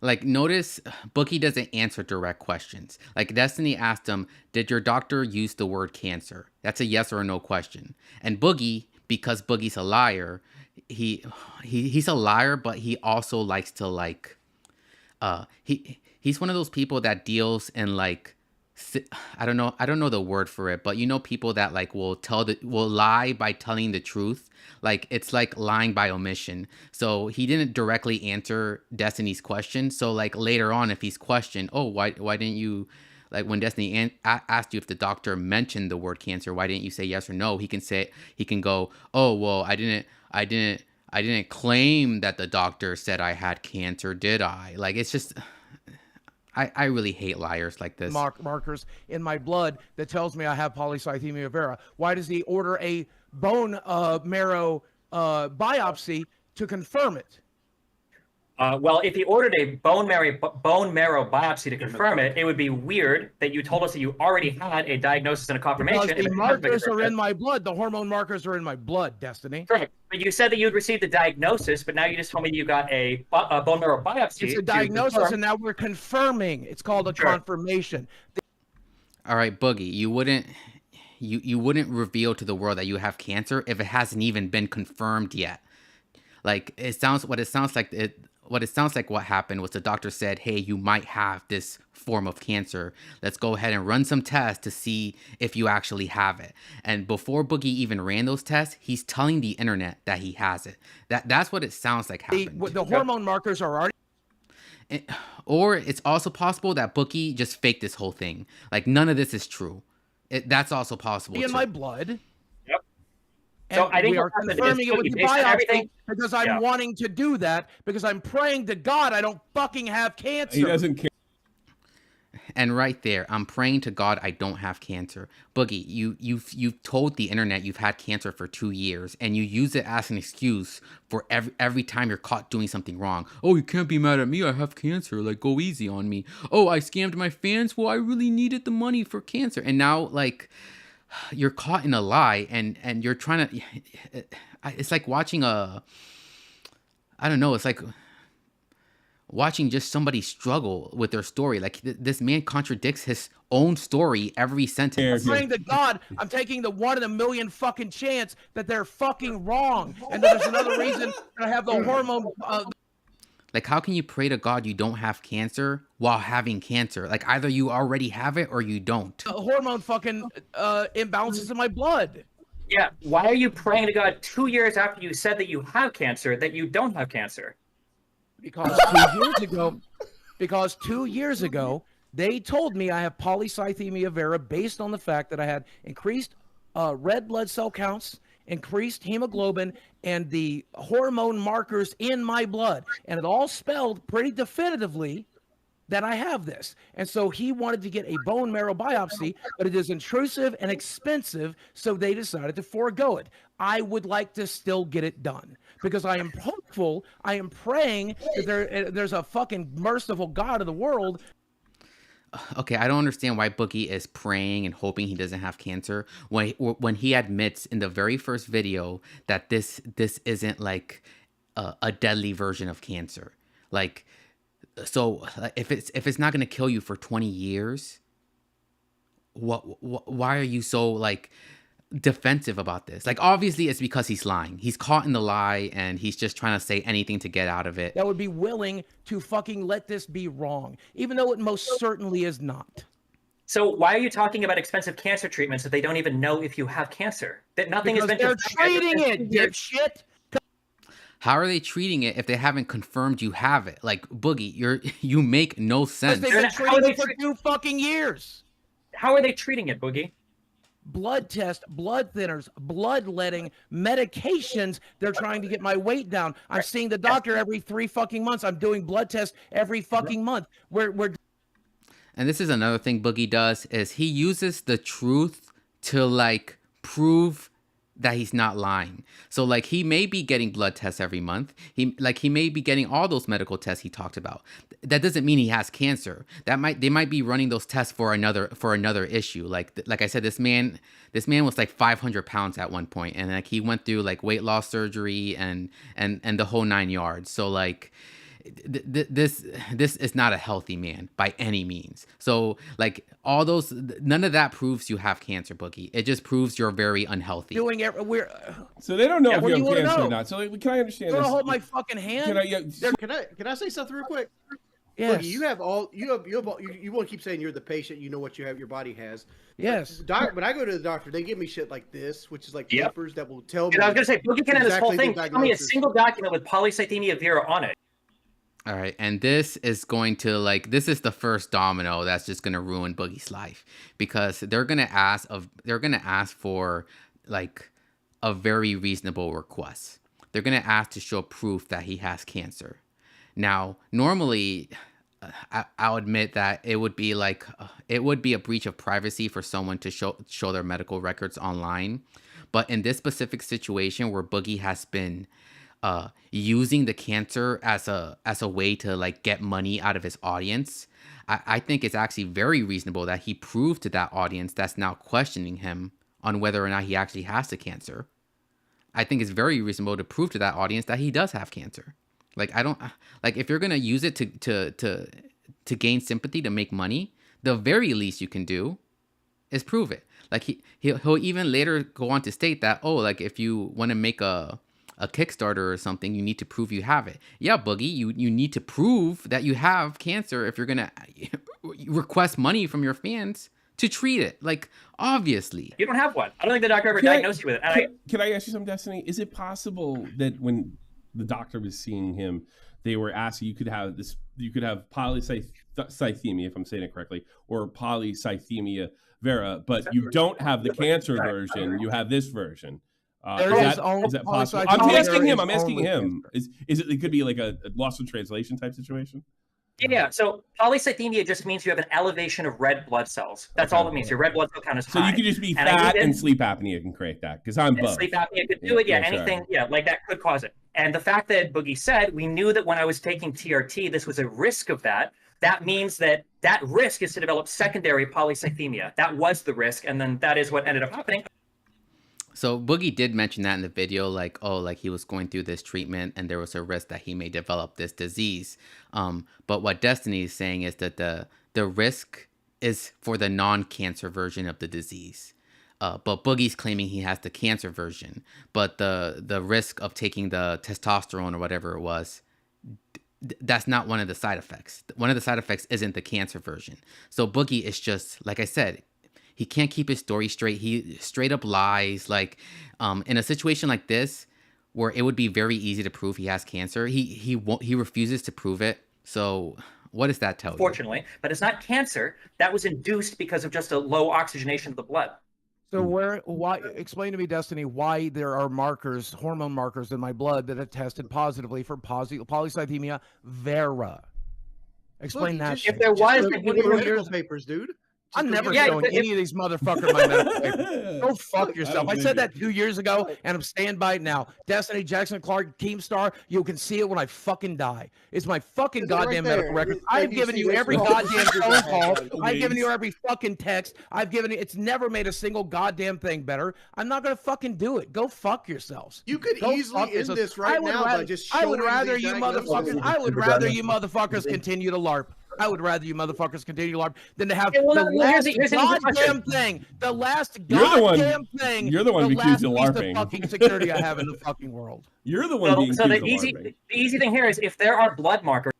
Like, notice Boogie doesn't answer direct questions. Like, Destiny asked him, did your doctor use the word cancer? That's a yes or a no question. And Boogie, because Boogie's a liar, he's a liar, but he also likes to, like, he's one of those people that deals in, like, I don't know the word for it, but you know, people that, like, will lie by telling the truth. Like, it's like lying by omission. So he didn't directly answer Destiny's question. So, like, later on, if he's questioned, oh, why didn't you, like, when Destiny asked you if the doctor mentioned the word cancer, why didn't you say yes or no? He can go, oh, well, I didn't claim that the doctor said I had cancer, did I? Like, it's just, I really hate liars like this. Markers in my blood that tells me I have polycythemia vera. Why does he order a bone marrow biopsy to confirm it? Well, if he ordered a bone marrow biopsy to confirm it, it would be weird that you told us that you already had a diagnosis and a confirmation. Because the markers are in my blood. The hormone markers are in my blood, Destiny. Correct. But you said that you had received the diagnosis, but now you just told me you got a bone marrow biopsy. It's a diagnosis, and now we're confirming. It's called a confirmation. All right, Boogie, you wouldn't reveal to the world that you have cancer if it hasn't even been confirmed yet. Like, what happened was the doctor said, hey, you might have this form of cancer. Let's go ahead and run some tests to see if you actually have it. And before Boogie even ran those tests, he's telling the internet that he has it. That's what it sounds like happened. The hormone markers are already... Or it's also possible that Boogie just faked this whole thing. Like, none of this is true. That's also possible, in my blood. So I think we are confirming it with the biopsy because I'm wanting to do that, because I'm praying to God I don't fucking have cancer. He doesn't care. And right there, I'm praying to God I don't have cancer. Boogie, you've told the internet you've had cancer for 2 years, and you use it as an excuse for every time you're caught doing something wrong. Oh, you can't be mad at me. I have cancer. Like, go easy on me. Oh, I scammed my fans. Well, I really needed the money for cancer. And now, like, you're caught in a lie, and you're trying to, it's like watching it's like watching just somebody struggle with their story. Like, this man contradicts his own story every sentence. I'm praying to God I'm taking the 1 in a million fucking chance that they're fucking wrong, and that there's another reason that I have the hormone Like, how can you pray to God you don't have cancer while having cancer? Like, either you already have it or you don't. Hormone fucking imbalances in my blood. Yeah, why are you praying to God 2 years after you said that you have cancer that you don't have cancer? Because 2 years ago, they told me I have polycythemia vera based on the fact that I had increased red blood cell counts, increased hemoglobin, and the hormone markers in my blood. And it all spelled pretty definitively that I have this. And so he wanted to get a bone marrow biopsy, but it is intrusive and expensive, so they decided to forego it. I would like to still get it done because I am hopeful, I am praying that there's a fucking merciful God of the world. Okay, I don't understand why Boogie is praying and hoping he doesn't have cancer when he admits in the very first video that this isn't like a deadly version of cancer. Like, so if it's not gonna kill you for 20 years, why are you so, like, defensive about this? Like, obviously it's because he's lying. He's caught in the lie, and he's just trying to say anything to get out of it. That would be willing to fucking let this be wrong, even though it most certainly is not. So why are you talking about expensive cancer treatments if they don't even know if you have cancer? That nothing because has been. They're treating it, dipshit. How are they treating it if they haven't confirmed you have it? Like, Boogie, you make no sense. They've been treating it for 2 fucking years. How are they treating it, Boogie? Blood test, blood thinners, bloodletting, medications. They're trying to get my weight down. I'm seeing the doctor every 3 fucking months. I'm doing blood tests every fucking month. We're And this is another thing Boogie does, is he uses the truth to like prove that he's not lying. So like he may be getting blood tests every month. He may be getting all those medical tests he talked about. That doesn't mean he has cancer. They might be running those tests for another issue. Like I said, this man was like 500 pounds at one point, and like he went through like weight loss surgery and the whole 9 yards. So like this is not a healthy man by any means. So like none of that proves you have cancer, Boogie. It just proves you're very unhealthy. So they don't know if what you do have you wanna cancer know? or not. So like, can I understand You this? wanna hold my fucking hand? Can I say something real quick? Yes. Look, you want to keep saying you're the patient. You know what your body has. Yes. When I go to the doctor, they give me shit like this, which is like papers that will tell me. And I was gonna say, Boogie can have this whole exactly thing. the Tell me a diagnosis. single document with polycythemia vera on it. All right, and this is going to this is the first domino that's just gonna ruin Boogie's life, because they're gonna ask for like a very reasonable request. They're gonna ask to show proof that he has cancer. Now, normally, I'll admit that it would be a breach of privacy for someone to show their medical records online, but in this specific situation where Boogie has been using the cancer as a way to like get money out of his audience, I think it's actually very reasonable that he proved to that audience that's now questioning him on whether or not he actually has the cancer. I think it's very reasonable to prove to that audience that he does have cancer. Like, I don't like, if you're gonna use it to gain sympathy, to make money, the very least you can do is prove it. Like he'll even later go on to state that, oh, like if you want to make a Kickstarter or something, you need to prove you have it. Yeah, Boogie, you need to prove that you have cancer if you're gonna request money from your fans to treat it. Like, obviously. You don't have one. I don't think the doctor ever diagnosed you with it. And Can I ask you something, Destiny? Is it possible that when the doctor was seeing him, they were asking you could have polycythemia, if I'm saying it correctly, or polycythemia vera, but you don't have the cancer version, you have this version. Is that possible? I'm asking him. Is it? It could be like a loss in translation type situation. Yeah. So polycythemia just means you have an elevation of red blood cells. That's all it means. Your red blood cell count is high. So you could just be fat and sleep apnea can create that, because I'm both. Sleep apnea could do it. Yeah. Anything. Yeah. Like that could cause it. And the fact that Boogie said, we knew that when I was taking TRT, this was a risk of that. That means that risk is to develop secondary polycythemia. That was the risk, and then that is what ended up happening. So Boogie did mention that in the video, like, oh, like he was going through this treatment and there was a risk that he may develop this disease. But what Destiny is saying is that the risk is for the non-cancer version of the disease. But Boogie's claiming he has the cancer version. But the risk of taking the testosterone or whatever it was, that's not one of the side effects. One of the side effects isn't the cancer version. So Boogie is just, like I said, he can't keep his story straight. He straight up lies. Like, in a situation like this, where it would be very easy to prove he has cancer, he refuses to prove it. So what does that tell you? Fortunately, but it's not cancer. That was induced because of just a low oxygenation of the blood. So why? Explain to me, Destiny, why there are markers, hormone markers in my blood that have tested positively for polycythemia vera. Explain that. If there was, look at one of your medical papers, dude. I'm never showing any of these motherfuckers my medical papers. Go fuck yourself. I said that 2 years ago, and I'm standing by it now. Destiny, Jackson Clark, Keemstar, you can see it when I fucking die. It's my fucking goddamn medical records. I've given you every goddamn phone call. I've given you every fucking text. I've given you. It's never made a single goddamn thing better. I'm not gonna fucking do it. Go fuck yourselves. You could easily end this right now by just showing I would rather these you diagnoses. motherfuckers. I would rather you motherfuckers continue to LARP. I would rather you motherfuckers continue to LARP than to have the last goddamn thing. The last goddamn thing. You're the one the accused of last piece LARPing. fucking security I have in the fucking world. You're the one being So accused the of LARPing. the easy thing here is if there are blood markers.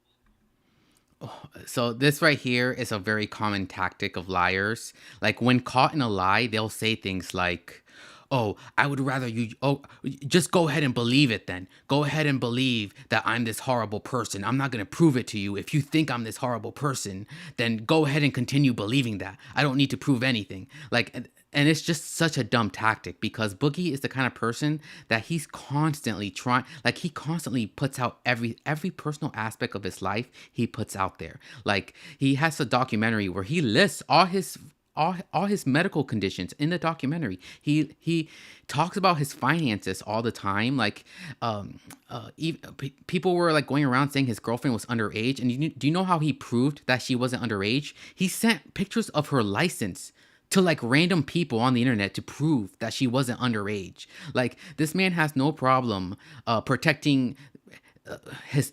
So this right here is a very common tactic of liars. Like, when caught in a lie, they'll say things like, oh, I would rather you, oh, just go ahead and believe it then. Go ahead and believe that I'm this horrible person. I'm not going to prove it to you. If you think I'm this horrible person, then go ahead and continue believing that. I don't need to prove anything. Like, and it's just such a dumb tactic because Boogie is the kind of person that he's constantly trying, like he constantly puts out every personal aspect of his life he puts out there. Like he has a documentary where he lists all his medical conditions in the documentary. He talks about his finances all the time. Like people were like going around saying his girlfriend was underage, and do you know how he proved that she wasn't underage? He sent pictures of her license to like random people on the internet to prove that she wasn't underage. Like this man has no problem protecting this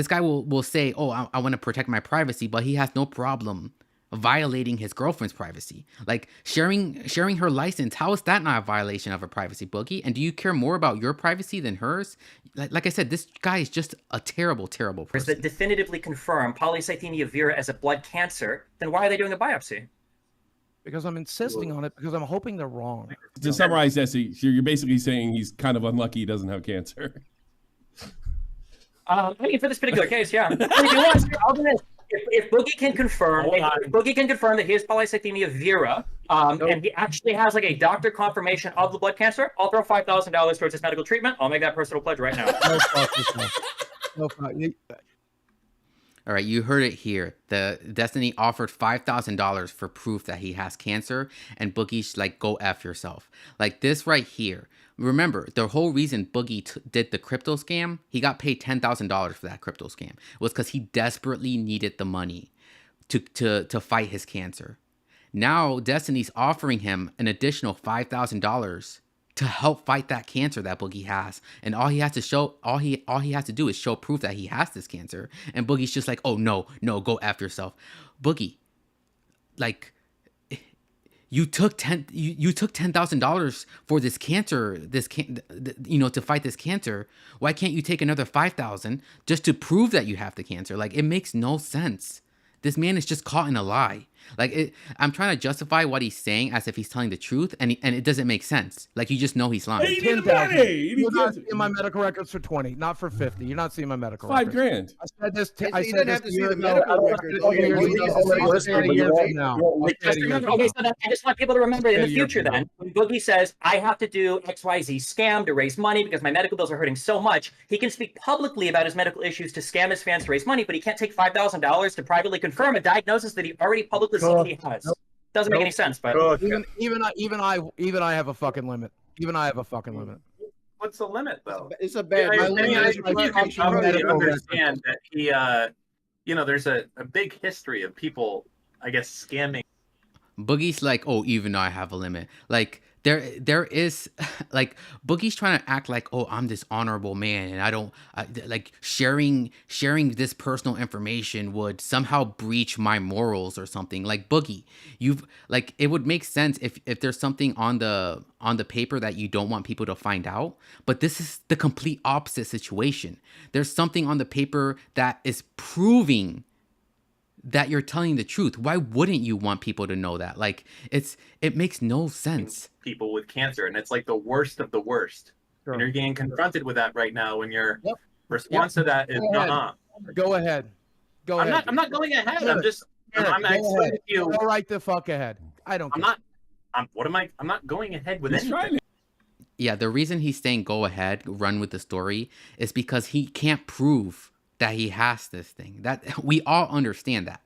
guy will say, oh, I want to protect my privacy, but he has no problem violating his girlfriend's privacy. Like sharing her license, how is that not a violation of her privacy, Boogie? And do you care more about your privacy than hers? Like I said, this guy is just a terrible person. That definitively confirm polycythemia vera as a blood cancer, then why are they doing a biopsy? Because I'm insisting on it, because I'm hoping they're wrong. To summarize, Jesse, you're basically saying he's kind of unlucky he doesn't have cancer. I mean, for this particular case, yeah. If Boogie can confirm, that he has polycythemia vera, and he actually has like a doctor confirmation of the blood cancer, I'll throw $5,000 towards his medical treatment. I'll make that personal pledge right now. All right, you heard it here. The Destiny offered $5,000 for proof that he has cancer, and Boogie's like, go F yourself. Like this right here. Remember, the whole reason Boogie did the crypto scam, he got paid $10,000 for that crypto scam, was because he desperately needed the money to fight his cancer. Now, Destiny's offering him an additional $5,000 to help fight that cancer that Boogie has. And all he has to do is show proof that he has this cancer. And Boogie's just like, oh, no, go after yourself. Boogie, like, you took $10,000 for this cancer, to fight this cancer. Why can't you take another $5,000 just to prove that you have the cancer? Like, it makes no sense. This man is just caught in a lie. Like, I'm trying to justify what he's saying as if he's telling the truth, and it doesn't make sense. Like, you just know he's lying. Hey, you need the money. You're not seeing my medical records for 20, not for 50. You're not seeing my medical records. $5,000. I said this. I said this to see the medical records. I just want people to remember in the future then, when Boogie says, I have to do XYZ scam to raise money because my medical bills are hurting so much, he can speak publicly about his medical issues to scam his fans to raise money, but he can't take $5,000 to privately confirm a diagnosis that he already publicly said he has. Doesn't make any sense, but even I have a fucking limit. Even I have a fucking limit. What's the limit, though? It's a bad. I understand that he, there's a big history of people, I guess, scamming. Boogie's like, oh, even though I have a limit, like there is like Boogie's trying to act like, oh, I'm this honorable man, and I don't like sharing this personal information would somehow breach my morals or something. Like Boogie, it would make sense if there's something on the paper that you don't want people to find out, but this is the complete opposite situation. There's something on the paper that is proving that you're telling the truth. Why wouldn't you want people to know that? Like it makes no sense. People with cancer, and it's like the worst of the worst. Sure. And you're getting confronted with that right now, and your response to that is Go ahead. I'm not going ahead. Sure. I'm explaining to you. Go right the fuck ahead. I don't. I'm not going ahead with anything. Yeah, the reason he's saying go ahead, run with the story, is because he can't prove that he has this thing. That we all understand that.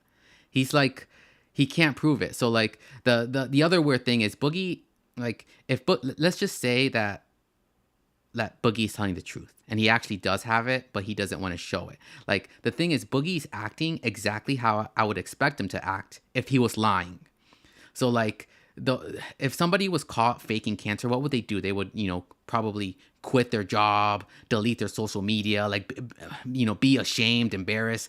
He's like, he can't prove it. So like the other weird thing is Boogie, like let's just say that Boogie's telling the truth and he actually does have it, but he doesn't want to show it. Like the thing is Boogie's acting exactly how I would expect him to act if he was lying. So like if somebody was caught faking cancer, what would they do? They would, probably quit their job, delete their social media, like, be ashamed, embarrassed.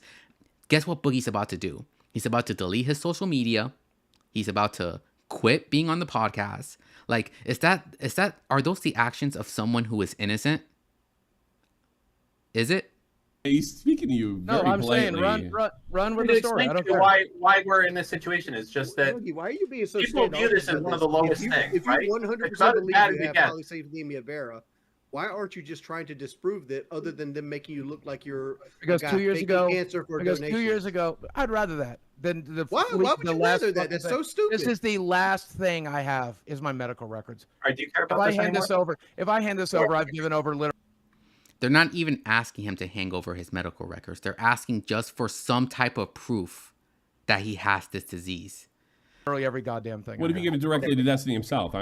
Guess what Boogie's about to do? He's about to delete his social media. He's about to quit being on the podcast. Like, are those the actions of someone who is innocent? Is it? He's speaking to you No, very I'm saying politely. run with To the story. explain I don't to you care. why we're in this situation is just that Why are you being so people view this as standoffish one of about the this? lowest things, If right? you It's not 100% as believe bad you as it have gets. polycythemia vera, why aren't you just trying to disprove that other than them making you look like you're Because a guy 2 years faking ago, cancer for because donations? 2 years ago, I'd rather that than the Why would the you last rather that? fucking That's thing. so stupid. This is the last thing I have is my medical records. All right, do you care If about I this hand anymore? this over, I've given over literally. They're not even asking him to hang over his medical records. They're asking just for some type of proof that he has this disease. Every goddamn thing. What if you give it directly to Destiny himself?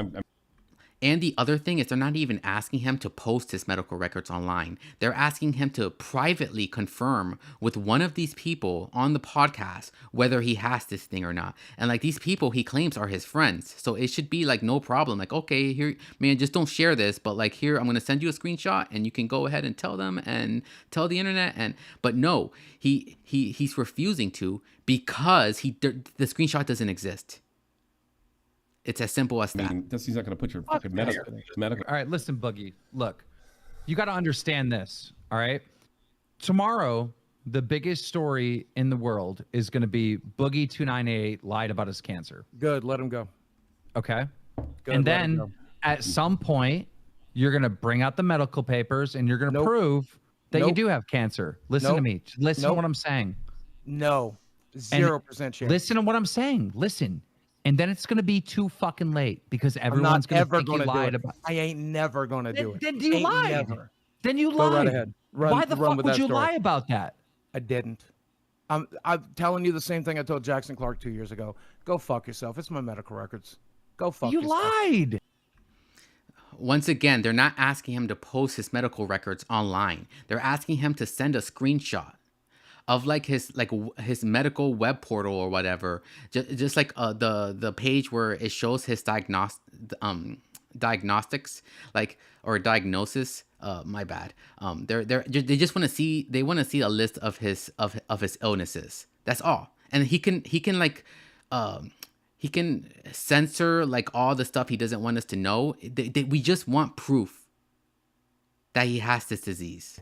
And the other thing is they're not even asking him to post his medical records online. They're asking him to privately confirm with one of these people on the podcast whether he has this thing or not. And like these people he claims are his friends. So it should be like no problem. Like, okay, here, man, just don't share this. But like here, I'm going to send you a screenshot and you can go ahead and tell them and tell the internet. But no, he's refusing to because the screenshot doesn't exist. It's as simple as that. He's not going to put your fucking medical. All right, listen, Boogie. Look, you got to understand this. All right. Tomorrow, the biggest story in the world is going to be Boogie 298 lied about his cancer. Good, let him go. Okay. Good, and let him then go. at some point, you're going to bring out the medical papers and you're going to prove that you do have cancer. Listen to me. Listen to what I'm saying. No. 0% chance. Listen to what I'm saying. Listen. And then it's going to be too fucking late because everyone's going to think you lied about. I ain't never going to do it. Then you lied. Never. Then you Go lied. right ahead. Why the fuck would you lie about that? I didn't. I'm telling you the same thing I told Jackson Clark 2 years ago. Go fuck yourself. It's my medical records. Go fuck yourself. You lied. Once again, they're not asking him to post his medical records online. They're asking him to send a screenshot of like his medical web portal or whatever, just like the page where it shows his diagnostics, like, or diagnosis. My bad. They just want to see a list of his illnesses. That's all. And he can censor like all the stuff he doesn't want us to know. We just want proof that he has this disease.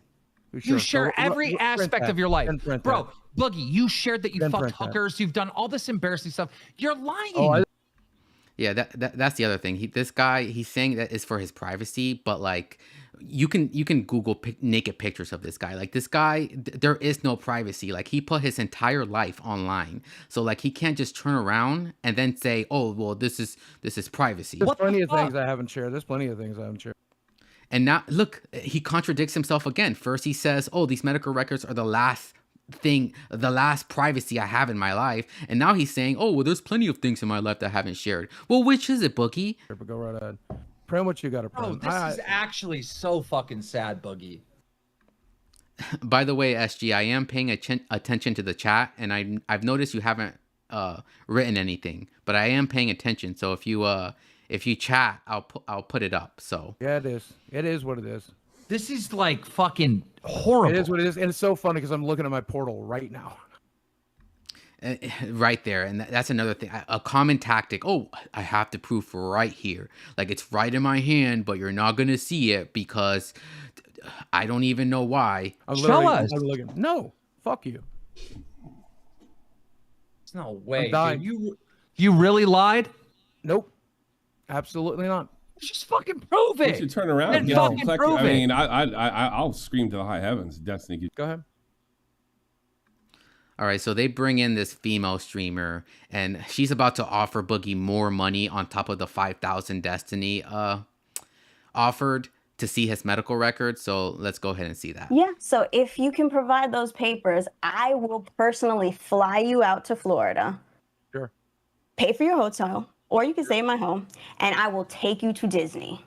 You share every aspect of your life. Bro, Boogie, you shared that you fucked hookers. You've done all this embarrassing stuff. You're lying. Yeah, that's the other thing. This guy, he's saying that is for his privacy, but like you can Google naked pictures of this guy. Like this guy, there is no privacy. Like he put his entire life online, so like he can't just turn around and then say, "Oh, well, this is privacy." There's plenty of things I haven't shared. And now, look, he contradicts himself again. First, he says, "Oh, these medical records are the last privacy I have in my life." And now he's saying, "Oh, well, there's plenty of things in my life that I haven't shared." Well, which is it, Boogie? Go right ahead. Prim, what you got to Bro, Prim? this is actually so fucking sad, Boogie. By the way, SG, I am paying attention to the chat, and I've noticed you haven't written anything, but I am paying attention. So if you chat, I'll put it up. So yeah, it is. It is what it is. This is like fucking horrible. It is what it is, and it's so funny because I'm looking at my portal right now. Right there, and that's another thing. A common tactic. Oh, I have the proof right here. Like it's right in my hand, but you're not gonna see it because I don't even know why. Show us. No, fuck you. There's no way. Dude. You really lied? Nope. Absolutely not. Just fucking prove it. You should turn around and get fucking prove I it. mean, I'll scream to the high heavens. Destiny. Go ahead. All right, so they bring in this female streamer, and she's about to offer Boogie more money on top of the 5,000 Destiny offered to see his medical records. So let's go ahead and see that. Yeah, so if you can provide those papers, I will personally fly you out to Florida. Sure. Pay for your hotel, or you can stay in my home, and I will take you to Disney.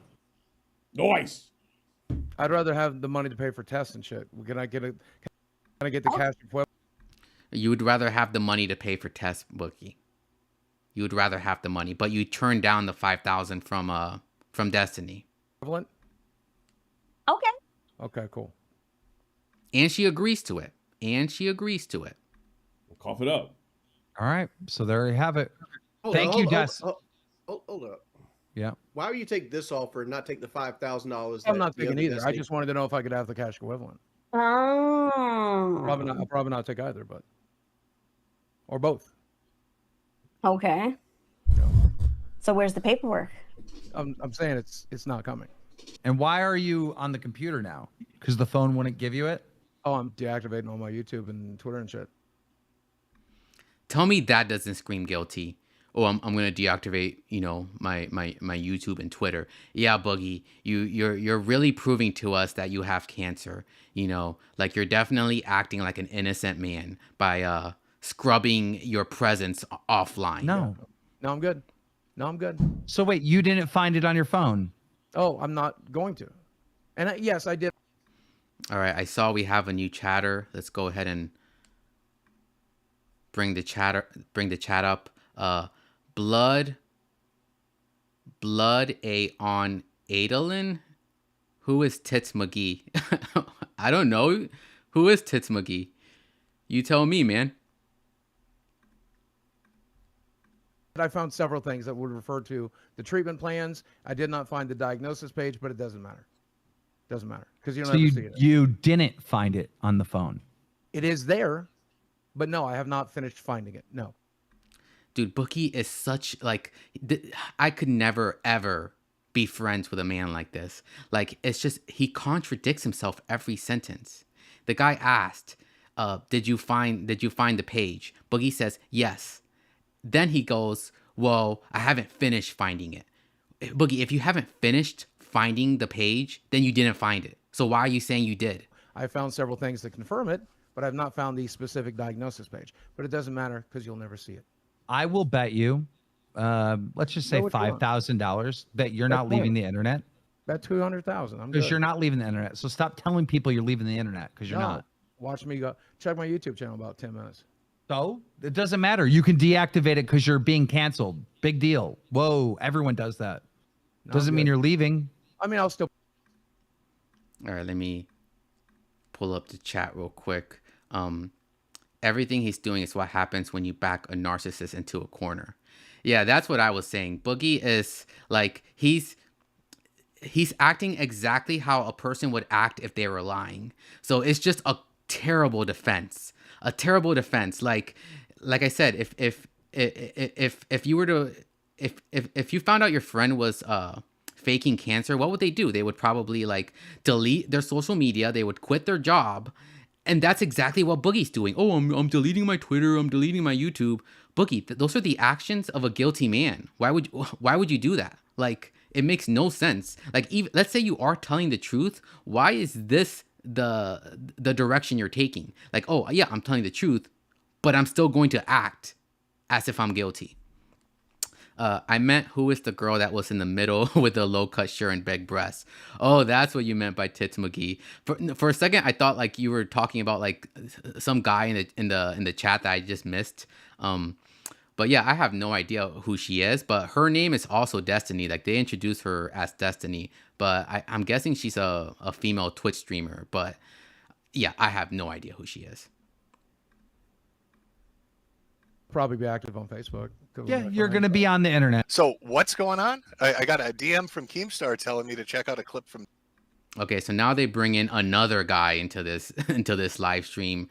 Nice. I'd rather have the money to pay for tests and shit. Can I get the cash equivalent? You would rather have the money to pay for tests, Boogie. You would rather have the money, but you turn down the 5,000 from Destiny. Okay. Okay, cool. And she agrees to it. Cough it up. All right, so there you have it. Thank you, Des. Hold up. Yeah. Why would you take this offer and not take the $5,000? I'm not taking either. I just wanted to know if I could have the cash equivalent. Oh. I'll probably not take either, but or both. Okay. So where's the paperwork? I'm saying it's not coming. And why are you on the computer now? Because the phone wouldn't give you it? Oh, I'm deactivating all my YouTube and Twitter and shit. Tell me that doesn't scream guilty. Oh, I'm gonna deactivate, my YouTube and Twitter. Yeah, Boogie, you're really proving to us that you have cancer. Like you're definitely acting like an innocent man by scrubbing your presence offline. No. No, I'm good. No, I'm good. So wait, you didn't find it on your phone? Oh, I'm not going to. And yes, I did. All right, I saw we have a new chatter. Let's go ahead and bring the chat up. Blood A on Adolin. Who is Tits McGee? I don't know. Who is Tits McGee? You tell me, man. I found several things that would refer to the treatment plans. I did not find the diagnosis page, but it doesn't matter. Doesn't matter because you don't have to see it. You didn't find it on the phone. It is there, but no, I have not finished finding it. No. Dude, Bookie is such I could never ever be friends with a man like this. Like it's just he contradicts himself every sentence. The guy asked, "Did you find the page?" Boogie says, "Yes." Then he goes, "Well, I haven't finished finding it." Boogie, if you haven't finished finding the page, then you didn't find it. So why are you saying you did? I found several things to confirm it, but I've not found the specific diagnosis page. But it doesn't matter because you'll never see it. I will bet you, let's just say $5,000 that you're not leaving the internet. Bet 200,000. Because you're not leaving the internet. So stop telling people you're leaving the internet because you're not. Watch me go. Check my YouTube channel about 10 minutes. So it doesn't matter. You can deactivate it because you're being canceled. Big deal. Whoa, everyone does that. Doesn't mean you're leaving. I mean, I'll still. All right, let me pull up the chat real quick. Everything he's doing is what happens when you back a narcissist into a corner. Yeah, that's what I was saying. Boogie is like he's acting exactly how a person would act if they were lying. So it's just a terrible defense. A terrible defense. Like I said, if you were to if you found out your friend was faking cancer, what would they do? They would probably like delete their social media. They would quit their job. And that's exactly what Boogie's doing. Oh, I'm deleting my Twitter. I'm deleting my YouTube. Boogie, those are the actions of a guilty man. Why would you do that? Like, it makes no sense. Like, even let's say you are telling the truth. Why is this the direction you're taking? Like, oh yeah, I'm telling the truth, but I'm still going to act as if I'm guilty. I meant who is the girl that was in the middle with the low cut shirt and big breasts. Oh, that's what you meant by Tits McGee. For a second, I thought like you were talking about like some guy in the chat that I just missed. But yeah, I have no idea who she is. But her name is also Destiny. Like they introduced her as Destiny, but I'm guessing she's a female Twitch streamer. But yeah, I have no idea who she is. Probably be active on Facebook. Yeah, you're going to be on the internet. So what's going on? I got a DM from Keemstar telling me to check out a clip from. Okay, so now they bring in another guy into this live stream.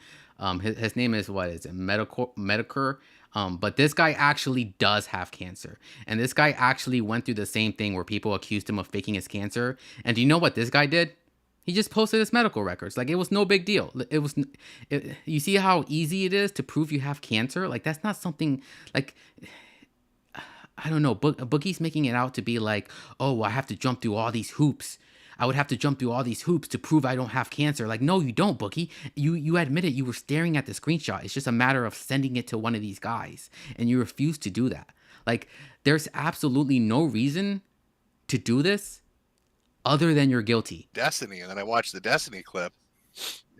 His name is Medicare. But this guy actually does have cancer, and this guy actually went through the same thing where people accused him of faking his cancer. And do you know what this guy did? He just posted his medical records. Like, it was no big deal. You see how easy it is to prove you have cancer? Like, that's not something, like, I don't know. Boogie's making it out to be like, oh, I have to jump through all these hoops. I would have to jump through all these hoops to prove I don't have cancer. Like, no, you don't, Boogie. You admitted you were staring at the screenshot. It's just a matter of sending it to one of these guys. And you refuse to do that. Like, there's absolutely no reason to do this other than you're guilty. Destiny, and then I watched the Destiny clip,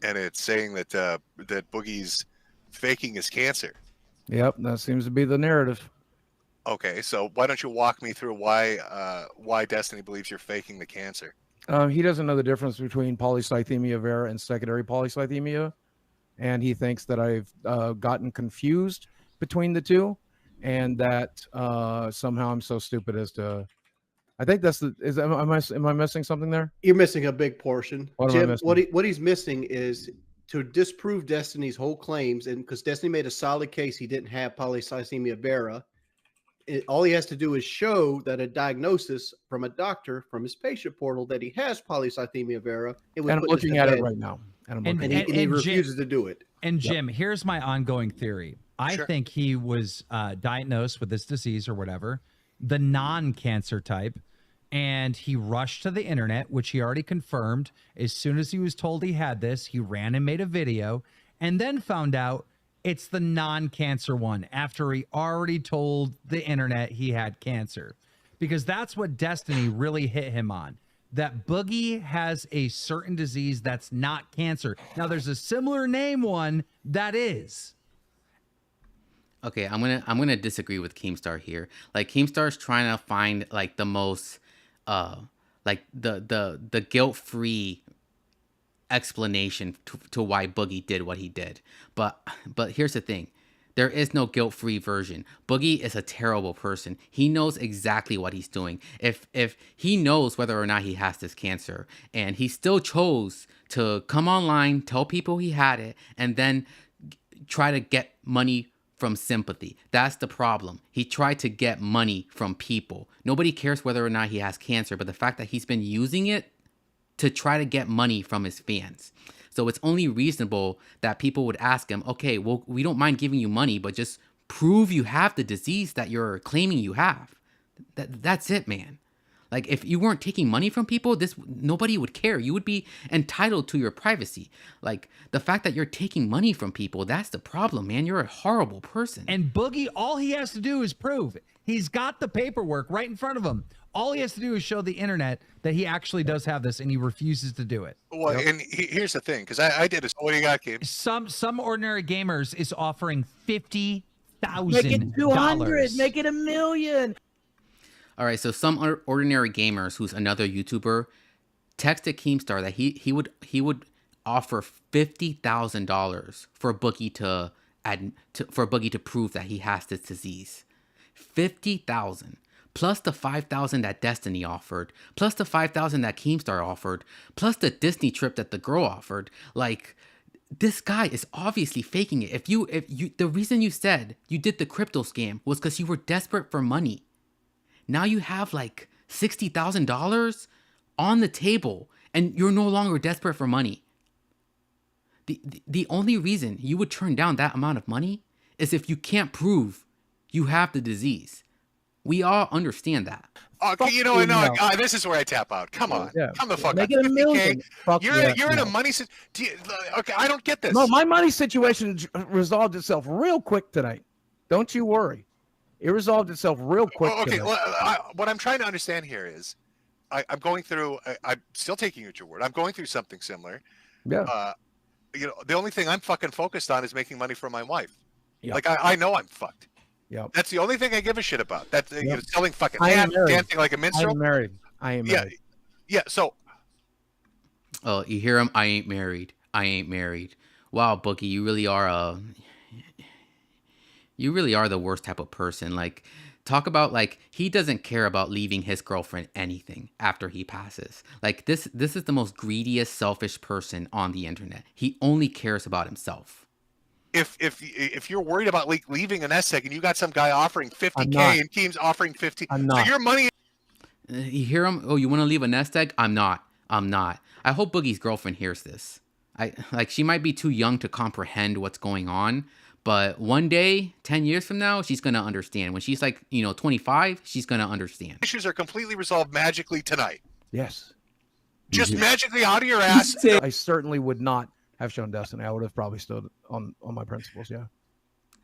and it's saying that that Boogie's faking his cancer. Yep, that seems to be the narrative. Okay, so why don't you walk me through why Destiny believes you're faking the cancer? He doesn't know the difference between polycythemia vera and secondary polycythemia, and he thinks that I've gotten confused between the two, and that somehow I'm so stupid as to I think that's the. Am I missing something there? You're missing a big portion. What am I Jim, missing? what he's missing is to disprove Destiny's whole claims, and because Destiny made a solid case he didn't have polycythemia vera, all he has to do is show that a diagnosis from a doctor from his patient portal that he has polycythemia vera. And I'm looking at it right now. And he refuses to do it. And Jim, here's my ongoing theory. I think he was diagnosed with this disease or whatever, the non-cancer type, and he rushed to the internet, which he already confirmed. As soon as he was told he had this, he ran and made a video, and then found out it's the non-cancer one after he already told the internet he had cancer. Because that's what Destiny really hit him on. That Boogie has a certain disease that's not cancer. Now, there's a similar name one that is. Okay, I'm gonna disagree with Keemstar here. Like, Keemstar's trying to find like the most like the guilt-free explanation to why Boogie did what he did. But here's the thing. There is no guilt-free version. Boogie is a terrible person. He knows exactly what he's doing. If he knows whether or not he has this cancer, and he still chose to come online, tell people he had it, and then try to get money from sympathy. That's the problem. He tried to get money from people. Nobody cares whether or not he has cancer, but the fact that he's been using it to try to get money from his fans. So it's only reasonable that people would ask him, okay, well, we don't mind giving you money, but just prove you have the disease that you're claiming you have. That's it, man. Like, if you weren't taking money from people, nobody would care. You would be entitled to your privacy. Like, the fact that you're taking money from people, that's the problem, man. You're a horrible person. And Boogie, all he has to do is prove it. He's got the paperwork right in front of him. All he has to do is show the internet that he actually does have this, and he refuses to do it. Well, and here's the thing, because I did a. What do you got, Gabe? Some ordinary gamers is offering $50,000. Make it 200. Make it $1 million. All right, so some ordinary gamers, who's another YouTuber, texted Keemstar that he would offer $50,000 for Boogie to prove that he has this disease. $50,000 plus the $5,000 that Destiny offered, plus the $5,000 that Keemstar offered, plus the Disney trip that the girl offered. Like, this guy is obviously faking it. If you the reason you said you did the crypto scam was because you were desperate for money. Now you have like $60,000 on the table and you're no longer desperate for money. The only reason you would turn down that amount of money is if you can't prove you have the disease. We all understand that. Okay, you know, no, this is where I tap out. Come on, come the fuck Make on. it $1 million. You're in a money. Okay, I don't get this. No, my money situation resolved itself real quick tonight. Don't you worry. It resolved itself real quick. Okay, well, what I'm trying to understand here is, I'm going through. I'm still taking you at your word. I'm going through something similar. Yeah. You know, the only thing I'm fucking focused on is making money for my wife. Yeah. Like I know I'm fucked. Yeah. That's the only thing I give a shit about. That's you know, selling fucking I am land, married. dancing like a minstrel. I'm married. I am married. Yeah. So. Oh, you hear him? I ain't married. I ain't married. Wow, Boogie, you really are the worst type of person. Like, talk about, like, he doesn't care about leaving his girlfriend anything after he passes. Like, this is the most greediest, selfish person on the internet. He only cares about himself. If you're worried about leaving an nest egg and you got some guy offering $50K and teams offering 50, so your money. You hear him? Oh, you want to leave a nest egg? I'm not. I hope Boogie's girlfriend hears this. She might be too young to comprehend what's going on, but one day, 10 years from now, she's gonna understand. When she's 25, she's gonna understand. Issues are completely resolved magically tonight. Yes. Just magically out of your ass. I certainly would not have shown Destiny. I would have probably stood on my principles. Yeah.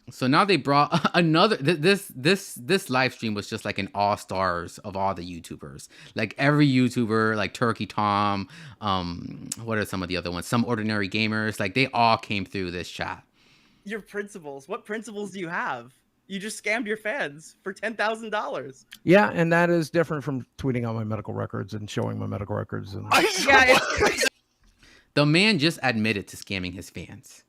So now they brought another. This live stream was just like an all stars of all the YouTubers. Like every YouTuber, like Turkey Tom. What are some of the other ones? Some ordinary gamers. Like they all came through this chat. Your principles. What principles do you have? You just scammed your fans for $10,000. Yeah, and that is different from tweeting out my medical records and showing my medical records. And the man just admitted to scamming his fans.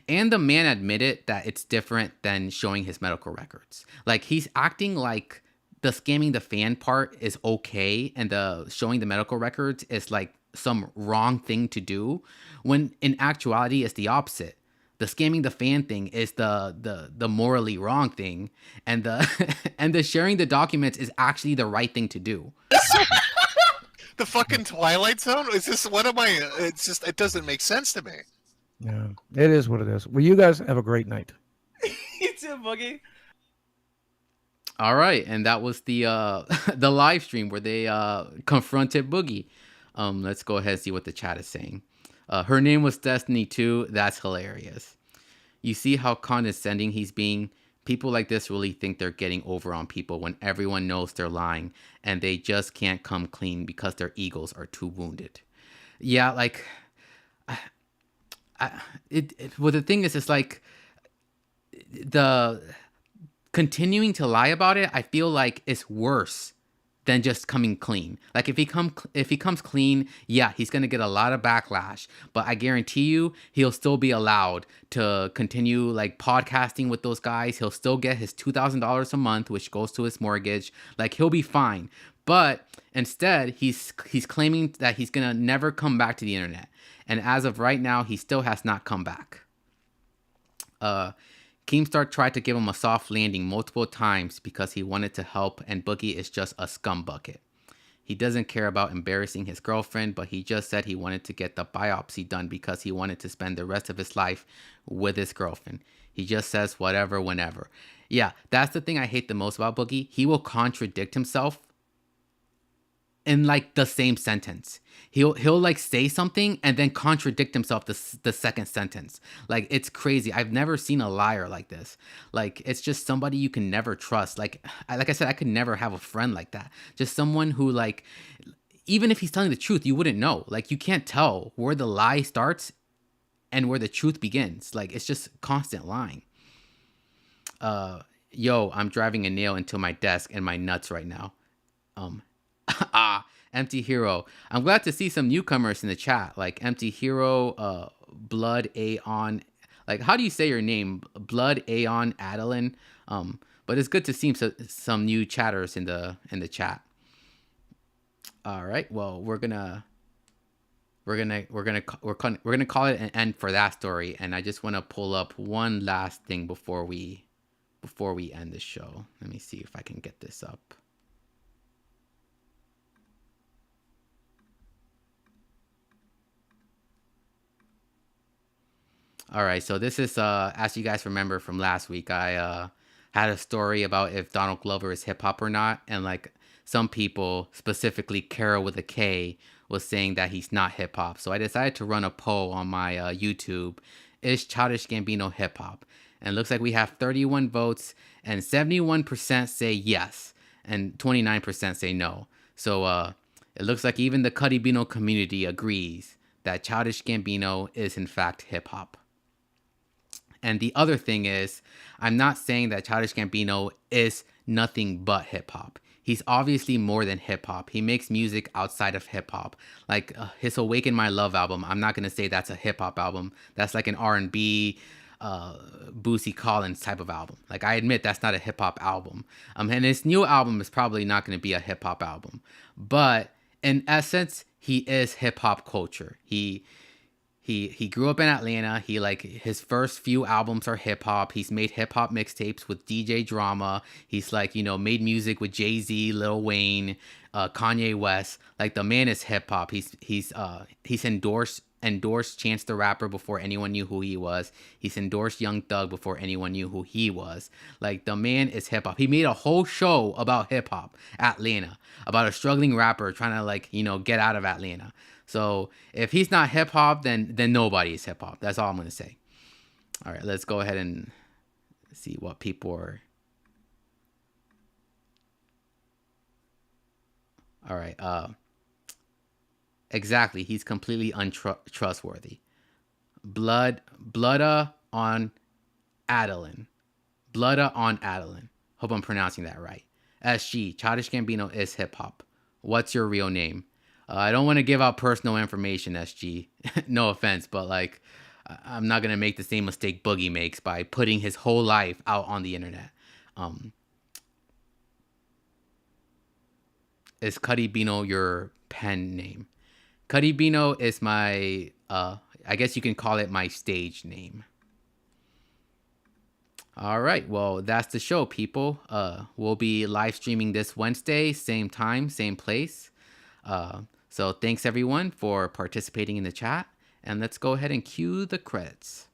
And the man admitted that it's different than showing his medical records. Like, he's acting like the scamming the fan part is okay, and the showing the medical records is like some wrong thing to do, when in actuality it's the opposite. The scamming the fan thing is the morally wrong thing, and the and the sharing the documents is actually the right thing to do. The fucking Twilight Zone? Is this, what am I? It's just, it doesn't make sense to me. Yeah, it is what it is. Well, you guys have a great night. You too, Boogie. All right, and that was the the live stream where they confronted Boogie. Let's go ahead and see what the chat is saying. Her name was Destiny 2. That's hilarious. You see how condescending he's being? People like this really think they're getting over on people when everyone knows they're lying, and they just can't come clean because their egos are too wounded. Yeah, like, well, the thing is, it's like, the continuing to lie about it, I feel like it's worse than just coming clean. Like, if he comes clean, yeah, he's gonna get a lot of backlash, but I guarantee you he'll still be allowed to continue like podcasting with those guys. He'll still get his $2,000 a month, which goes to his mortgage. Like, he'll be fine. But instead, he's claiming that he's gonna never come back to the internet, and as of right now, he still has not come back. Keemstar tried to give him a soft landing multiple times because he wanted to help, and Boogie is just a scumbucket. He doesn't care about embarrassing his girlfriend, but he just said he wanted to get the biopsy done because he wanted to spend the rest of his life with his girlfriend. He just says whatever, whenever. Yeah, that's the thing I hate the most about Boogie. He will contradict himself in like the same sentence. He'll like say something and then contradict himself the second sentence. Like, it's crazy. I've never seen a liar like this. Like, it's just somebody you can never trust. Like I said, I could never have a friend like that. Just someone who, like, even if he's telling the truth, you wouldn't know. Like, you can't tell where the lie starts and where the truth begins. Like, it's just constant lying. Yo, I'm driving a nail into my desk and my nuts right now. Empty Hero. I'm glad to see some newcomers in the chat, like Empty Hero, Blood Aeon. Like, how do you say your name? Blood Aeon Adeline. But it's good to see some new chatters in the chat. All right. Well, we're gonna call it an end for that story, and I just want to pull up one last thing before we end the show. Let me see if I can get this up. All right, so this is, as you guys remember from last week, I had a story about if Donald Glover is hip hop or not, and like some people, specifically Carol with a K, was saying that he's not hip hop. So I decided to run a poll on my YouTube: is Childish Gambino hip hop? And it looks like we have 31 votes, and 71% say yes, and 29% say no. So it looks like even the Cuddy Bino community agrees that Childish Gambino is in fact hip hop. And the other thing is, I'm not saying that Childish Gambino is nothing but hip hop. He's obviously more than hip hop. He makes music outside of hip hop. Like his Awaken My Love album, I'm not gonna say that's a hip hop album. That's like an R&B, Bootsy Collins type of album. Like, I admit that's not a hip hop album. And his new album is probably not gonna be a hip hop album. But in essence, he is hip hop culture. He grew up in Atlanta. He, like, his first few albums are hip hop. He's made hip hop mixtapes with DJ Drama. He's, like, you know, made music with Jay-Z, Lil Wayne, Kanye West. Like, the man is hip hop. He's endorsed Chance the Rapper before anyone knew who he was. He's endorsed Young Thug before anyone knew who he was. Like, the man is hip hop. He made a whole show about hip hop, Atlanta, about a struggling rapper trying to, like, you know, get out of Atlanta. So if he's not hip hop, then nobody is hip hop. That's all I'm gonna say. All right, let's go ahead and see what people are. All right. Exactly. He's completely untrustworthy. Bloodda on Adeline. Bloodda on Adeline. Hope I'm pronouncing that right. SG. Childish Gambino is hip hop. What's your real name? I don't want to give out personal information, SG. No offense, but like, I'm not gonna make the same mistake Boogie makes by putting his whole life out on the internet. is Cuddy Bino your pen name? Cuddy Bino is my, I guess you can call it my stage name. All right, well, that's the show, people. We'll be live streaming this Wednesday, same time, same place. So thanks everyone for participating in the chat, and let's go ahead and cue the credits.